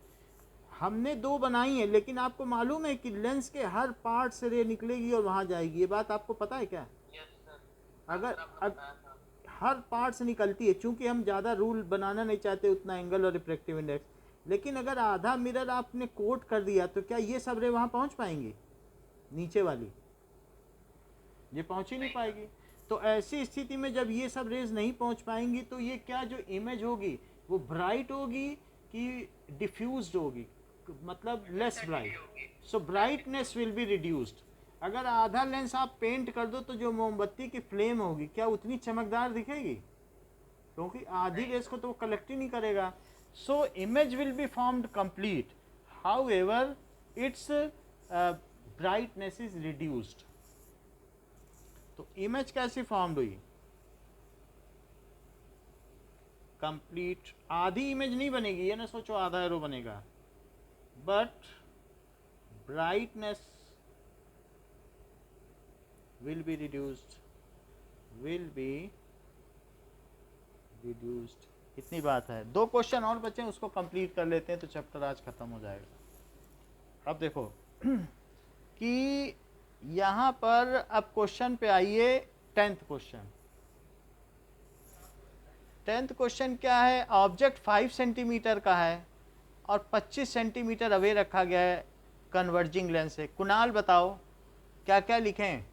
[SPEAKER 1] हमने 2 बनाई है, लेकिन आपको मालूम है कि लेंस के हर पार्ट से रे निकलेगी और वहां जाएगी, ये बात आपको पता है क्या? अगर हर पार्ट से निकलती है, चूंकि हम ज़्यादा रूल बनाना नहीं चाहते उतना एंगल और रिफ्रैक्टिव इंडेक्स, लेकिन अगर आधा मिरर आपने कोट कर दिया तो क्या ये सब रे वहाँ पहुँच पाएंगी? नीचे वाली ये पहुँच ही नहीं पाएगी। तो ऐसी स्थिति में जब ये सब रेज नहीं पहुंच पाएंगी तो ये क्या जो इमेज होगी वो ब्राइट होगी कि डिफ्यूज्ड होगी, मतलब less bright. So brightness will be reduced. अगर आधा लेंस आप पेंट कर दो तो जो मोमबत्ती की फ्लेम होगी क्या उतनी चमकदार दिखेगी? क्योंकि आधी रेस को तो वो कलेक्ट ही नहीं करेगा। So image will be formed complete, how ever its brightness is reduced. तो इमेज कैसी फॉर्म्ड हुई? कंप्लीट। आधी इमेज नहीं बनेगी, ये ना सोचो आधा एरो बनेगा, but brightness will be reduced, will be reduced। इतनी बात है। 2 क्वेश्चन और बचे, उसको कंप्लीट कर लेते हैं तो चैप्टर आज खत्म हो जाएगा। अब देखो कि यहाँ पर अब क्वेश्चन पे आइए, 10th क्वेश्चन। 10th क्वेश्चन क्या है? ऑब्जेक्ट 5 सेंटीमीटर का है और 25 सेंटीमीटर अवे रखा गया है कन्वर्जिंग लेंस से। कुणाल बताओ क्या क्या लिखें?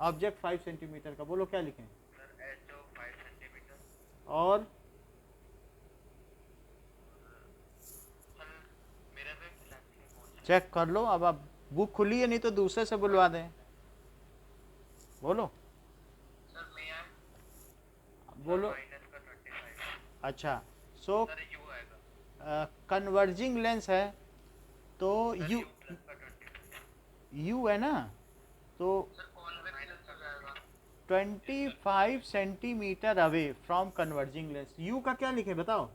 [SPEAKER 1] ऑब्जेक्ट 5 सेंटीमीटर का, बोलो क्या लिखें?
[SPEAKER 2] सर एचओ 5 सेंटीमीटर
[SPEAKER 1] और
[SPEAKER 2] सर मिरर में लेंस
[SPEAKER 1] चेक कर लो। अब आप बुक खुली है, नहीं तो दूसरे से बुलवा दें। बोलो
[SPEAKER 2] सर मैं आए
[SPEAKER 1] बोलो।
[SPEAKER 2] माइनस का 25
[SPEAKER 1] अच्छा, सो
[SPEAKER 2] सर यू आएगा
[SPEAKER 1] कन्वर्जिंग लेंस है तो
[SPEAKER 2] सर
[SPEAKER 1] यू
[SPEAKER 2] यू प्लस का 25
[SPEAKER 1] यू है ना, तो
[SPEAKER 2] सर कॉन्वेक्स लेंस हो जाएगा
[SPEAKER 1] 25 centimetre away from converging lens. You का क्या लिखे बताओ?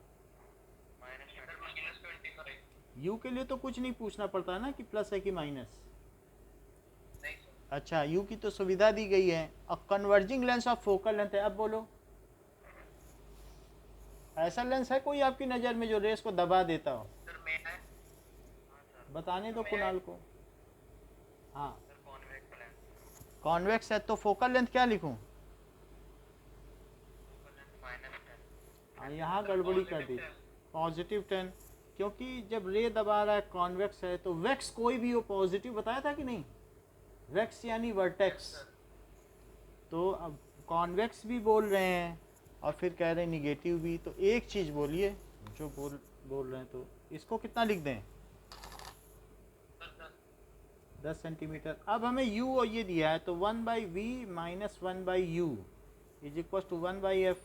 [SPEAKER 2] माइनस 25
[SPEAKER 1] यू के लिए तो कुछ नहीं पूछना पड़ता है ना कि प्लस है कि माइनस।
[SPEAKER 2] नहीं सर
[SPEAKER 1] अच्छा, यू की तो सुविधा दी गई है। और converging lens of focal length है। अब बोलो ऐसा लेंस है कोई आपकी नज़र में जो रेस को दबा देता हो?
[SPEAKER 2] सर मैं आए हाँ सर
[SPEAKER 1] बताने दो कुणाल को। हाँ,
[SPEAKER 2] सर कॉन्वेक्स लेंस
[SPEAKER 1] कॉन्वेक्स है तो फोकल लेंथ क्या लिखूं?
[SPEAKER 2] -10
[SPEAKER 1] हाँ, यहाँ गड़बड़ी कर दी, +10, क्योंकि जब रे दबा रहा है कॉन्वेक्स है तो वेक्स कोई भी हो पॉजिटिव बताया था कि नहीं? वेक्स यानी वर्टेक्स। तो अब कॉन्वेक्स भी बोल रहे हैं और फिर कह रहे हैं निगेटिव भी। तो एक चीज़ बोलिए जो बोल रहे हैं, तो इसको कितना लिख दें? 10 सेंटीमीटर। अब हमें u और ये दिया है तो 1/v minus 1/u is equal to 1/f।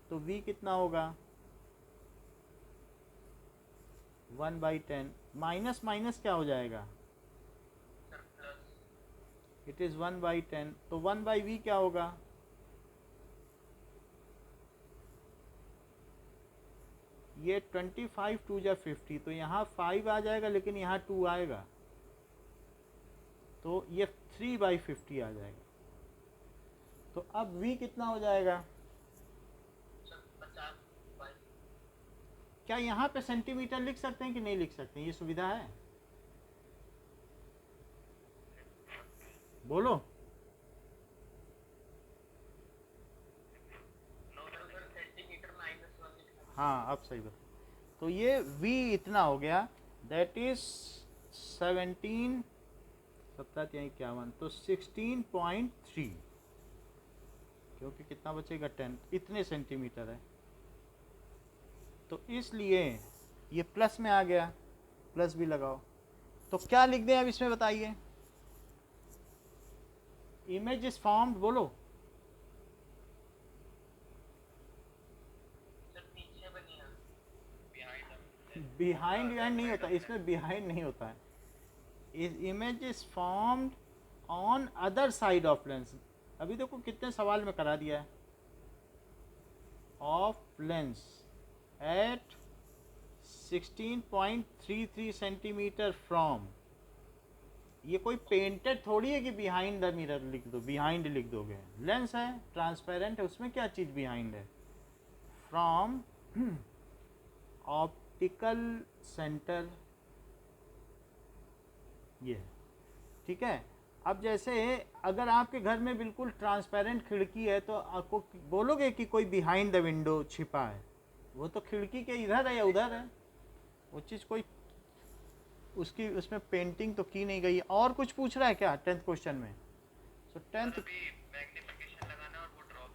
[SPEAKER 1] तो v कितना होगा? 1/10। माइनस माइनस क्या हो जाएगा?
[SPEAKER 2] Sir plus
[SPEAKER 1] it is 1/10। तो 1/v क्या होगा? ये 25 2 जा 50, तो यहाँ 5 आ जाएगा लेकिन यहाँ 2 आएगा, तो ये 3/50 आ जाएगा। तो अब v कितना हो जाएगा?
[SPEAKER 2] सर 50
[SPEAKER 1] क्या यहाँ पे सेंटीमीटर लिख सकते हैं कि नहीं लिख सकते हैं? ये सुविधा है, बोलो।
[SPEAKER 2] सर सेंटीमीटर -1
[SPEAKER 1] हाँ, अब सही बता। तो ये v इतना हो गया, दैट इज 17 17 या 51, तो 16.3, क्योंकि कितना बचेगा 10, इतने सेंटीमीटर है। तो इसलिए ये प्लस में आ गया, प्लस भी लगाओ। तो क्या लिख दें अब इसमें बताइए? इमेज इज फॉर्म्ड, बोलो।
[SPEAKER 2] सर पीछे बनी है
[SPEAKER 1] बिहाइंड नहीं होता इसमें, बिहाइंड नहीं होता है। इस image is formed on other side of lens. अभी देखो कितने सवाल में करा दिया है, of lens at 16.33 centimetre from. ये कोई पेंटेड थोड़ी है कि बिहाइंड द मिरर लिख दो, बिहाइंड लिख दोगे। लेंस है, ट्रांसपेरेंट है, उसमें क्या चीज़ बिहाइंड है? फ्रॉम ऑप्टिकल सेंटर, ये ठीक है। अब जैसे अगर आपके घर में बिल्कुल ट्रांसपेरेंट खिड़की है तो आपको बोलोगे कि कोई बिहाइंड द विंडो छिपा है, वो तो खिड़की के इधर है या उधर है, वो चीज़ कोई उसकी उसमें पेंटिंग तो की नहीं गई है। और कुछ पूछ रहा है क्या 10th क्वेश्चन में? सो 10th
[SPEAKER 2] अभी मैग्नीफिकेशन लगाना और वो ड्रॉ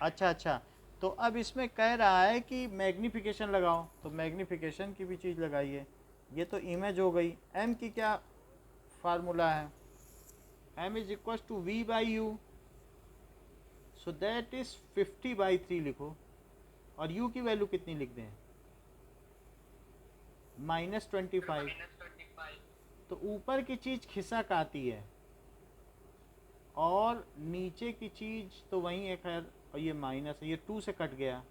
[SPEAKER 1] अच्छा अच्छा, तो अब इसमें कह रहा है कि मैग्नीफिकेशन लगाओ, तो मैग्नीफिकेशन की भी चीज़ लगाइए। ये तो इमेज हो गई। एम की क्या फार्मूला है? M is equal to V by U, so that is 50/3 लिखो। और यू की वैल्यू कितनी लिख दें? -25।
[SPEAKER 2] -25।
[SPEAKER 1] तो ऊपर की चीज़ खिसक आती है और नीचे की चीज़ तो वहीं है खैर, और ये माइनस है, ये 2 से कट गया,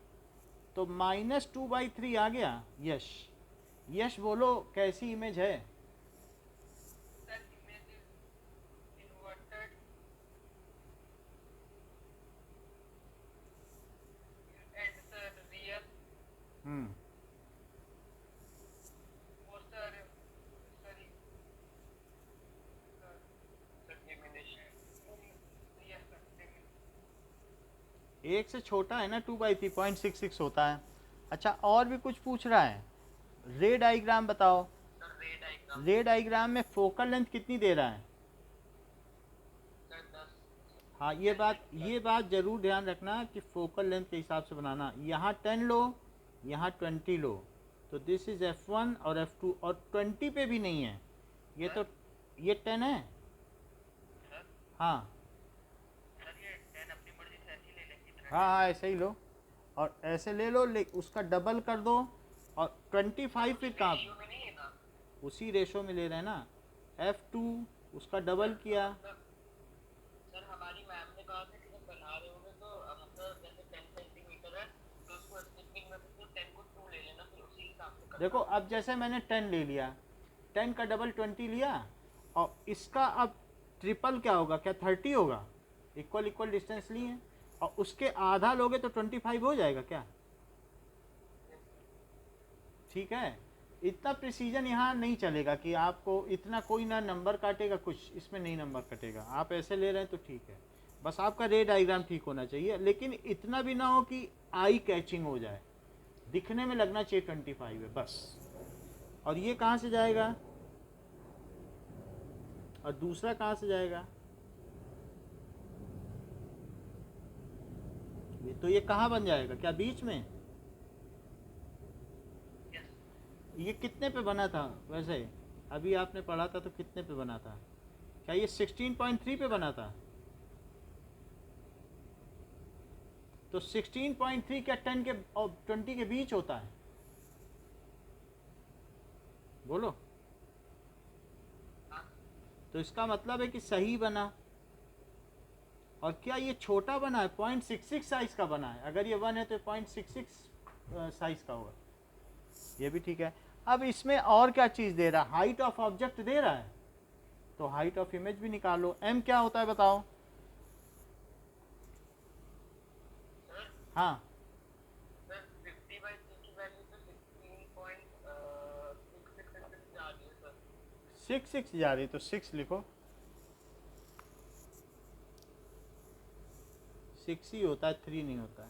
[SPEAKER 1] तो -2/3 आ गया। यश, यश बोलो कैसी इमेज है?
[SPEAKER 2] Sir image inverted and sir real
[SPEAKER 1] hmm,
[SPEAKER 2] वो sir sorry sir diminution real sir
[SPEAKER 1] एक से छोटा है ना 2/3, 0.66 होता है। अच्छा, और भी कुछ पूछ रहा है। रे डाइग्राम बताओ।
[SPEAKER 2] सर रे डायग्राम
[SPEAKER 1] रे डाइग्राम में फोकल लेंथ कितनी दे रहा है?
[SPEAKER 2] सर 10।
[SPEAKER 1] हाँ, ये बात जरूर ध्यान रखना कि फोकल लेंथ के हिसाब से बनाना। यहाँ 10 लो, यहाँ 20 लो, तो दिस इज f1 और f2, और 20 पे भी नहीं है ये, तो ये 10 है।
[SPEAKER 2] सर
[SPEAKER 1] हाँ
[SPEAKER 2] सर ये 10 अपनी मर्जी से ऐसी ले लें कितना
[SPEAKER 1] हाँ हाँ, ऐसे ही लो, और ऐसे ले लो, उसका डबल कर दो, और 25 फिर कहाँ?
[SPEAKER 2] रेशियो में नहीं है ना
[SPEAKER 1] उसी रेशो में ले रहे हैं ना। f2 उसका डबल किया।
[SPEAKER 2] मतलब सर हमारी मैम ने कहा था कि जब बना रहे होंगे तो मतलब जैसे 10 सेंटीमीटर है तो उसको स्टिचिंग में से 10 को 2 ले लेना, फिर उसी हिसाब से करना।
[SPEAKER 1] देखो अब जैसे मैंने 10 ले लिया, 10 का डबल 20 लिया, और इसका अब ट्रिपल क्या होगा? क्या 30 होगा? इक्वल इक्वल डिस्टेंस लिए, और उसके आधा लोगे तो 25 हो जाएगा क्या? ठीक है। इतना प्रिसीजन यहाँ नहीं चलेगा कि आपको इतना, कोई ना नंबर काटेगा कुछ, इसमें नहीं नंबर कटेगा। आप ऐसे ले रहे हैं तो ठीक है, बस आपका रे डायग्राम ठीक होना चाहिए, लेकिन इतना भी ना हो कि आई कैचिंग हो जाए, दिखने में लगना चाहिए 25 है बस। और ये कहाँ से जाएगा और दूसरा कहाँ से जाएगा? ये तो ये कहाँ बन जाएगा? क्या बीच में? ये कितने पे बना था वैसे? अभी आपने पढ़ा था तो कितने पे बना था? क्या ये 16.3 पे बना था? तो 16.3 क्या 10 के और 20 के बीच होता है? बोलो। तो इसका मतलब है कि सही बना। और क्या ये छोटा बना है? 0.66 साइज का बना है। अगर ये 1 है तो 0.66 साइज का होगा। ये भी ठीक है। अब इसमें और क्या चीज़ दे रहा है? हाइट ऑफ ऑब्जेक्ट दे रहा है, तो हाइट ऑफ इमेज भी निकालो। एम क्या होता है बताओ? हाँ,
[SPEAKER 2] सर 50/3 की वैल्यू तो 16.66 जा रही है सर।
[SPEAKER 1] 6 जा रही, तो 6 लिखो। 6 ही होता है, 3 नहीं होता है।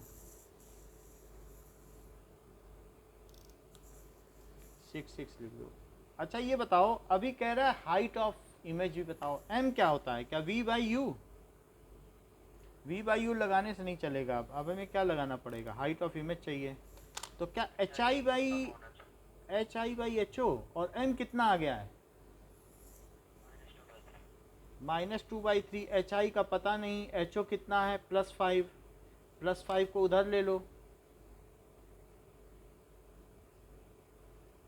[SPEAKER 1] 6 लिख लो। अच्छा ये बताओ, अभी कह रहा है हाइट ऑफ इमेज भी बताओ। एम क्या होता है? क्या V by U? V by U लगाने से नहीं चलेगा। अब हमें क्या लगाना पड़ेगा? हाइट ऑफ इमेज चाहिए, तो क्या H I by H O, और एम कितना आ गया है? -2/3। एच आई का पता नहीं, एच ओ कितना है? +5। +5 को उधर ले लो,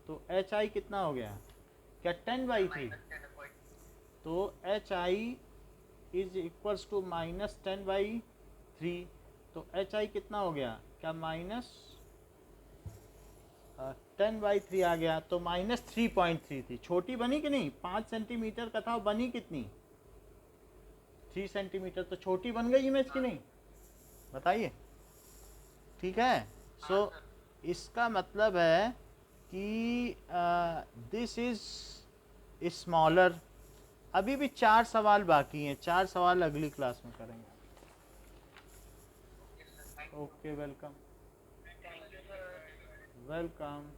[SPEAKER 1] तो एच आई कितना हो गया? क्या 10/3? तो H I is equals to -10/3। तो एच आई कितना हो गया? क्या -10/3 आ गया, तो -3.3 थी। छोटी बनी कि नहीं? 5 सेंटीमीटर का था, बनी कितनी? 3 सेंटीमीटर। तो छोटी बन गई इमेज की नहीं? बताइए। ठीक है। सो इसका मतलब है कि दिस इज स्मॉलर। अभी भी 4 सवाल बाकी हैं, 4 सवाल अगली क्लास में करेंगे। Okay, welcome.
[SPEAKER 2] Thank you sir.
[SPEAKER 1] Welcome.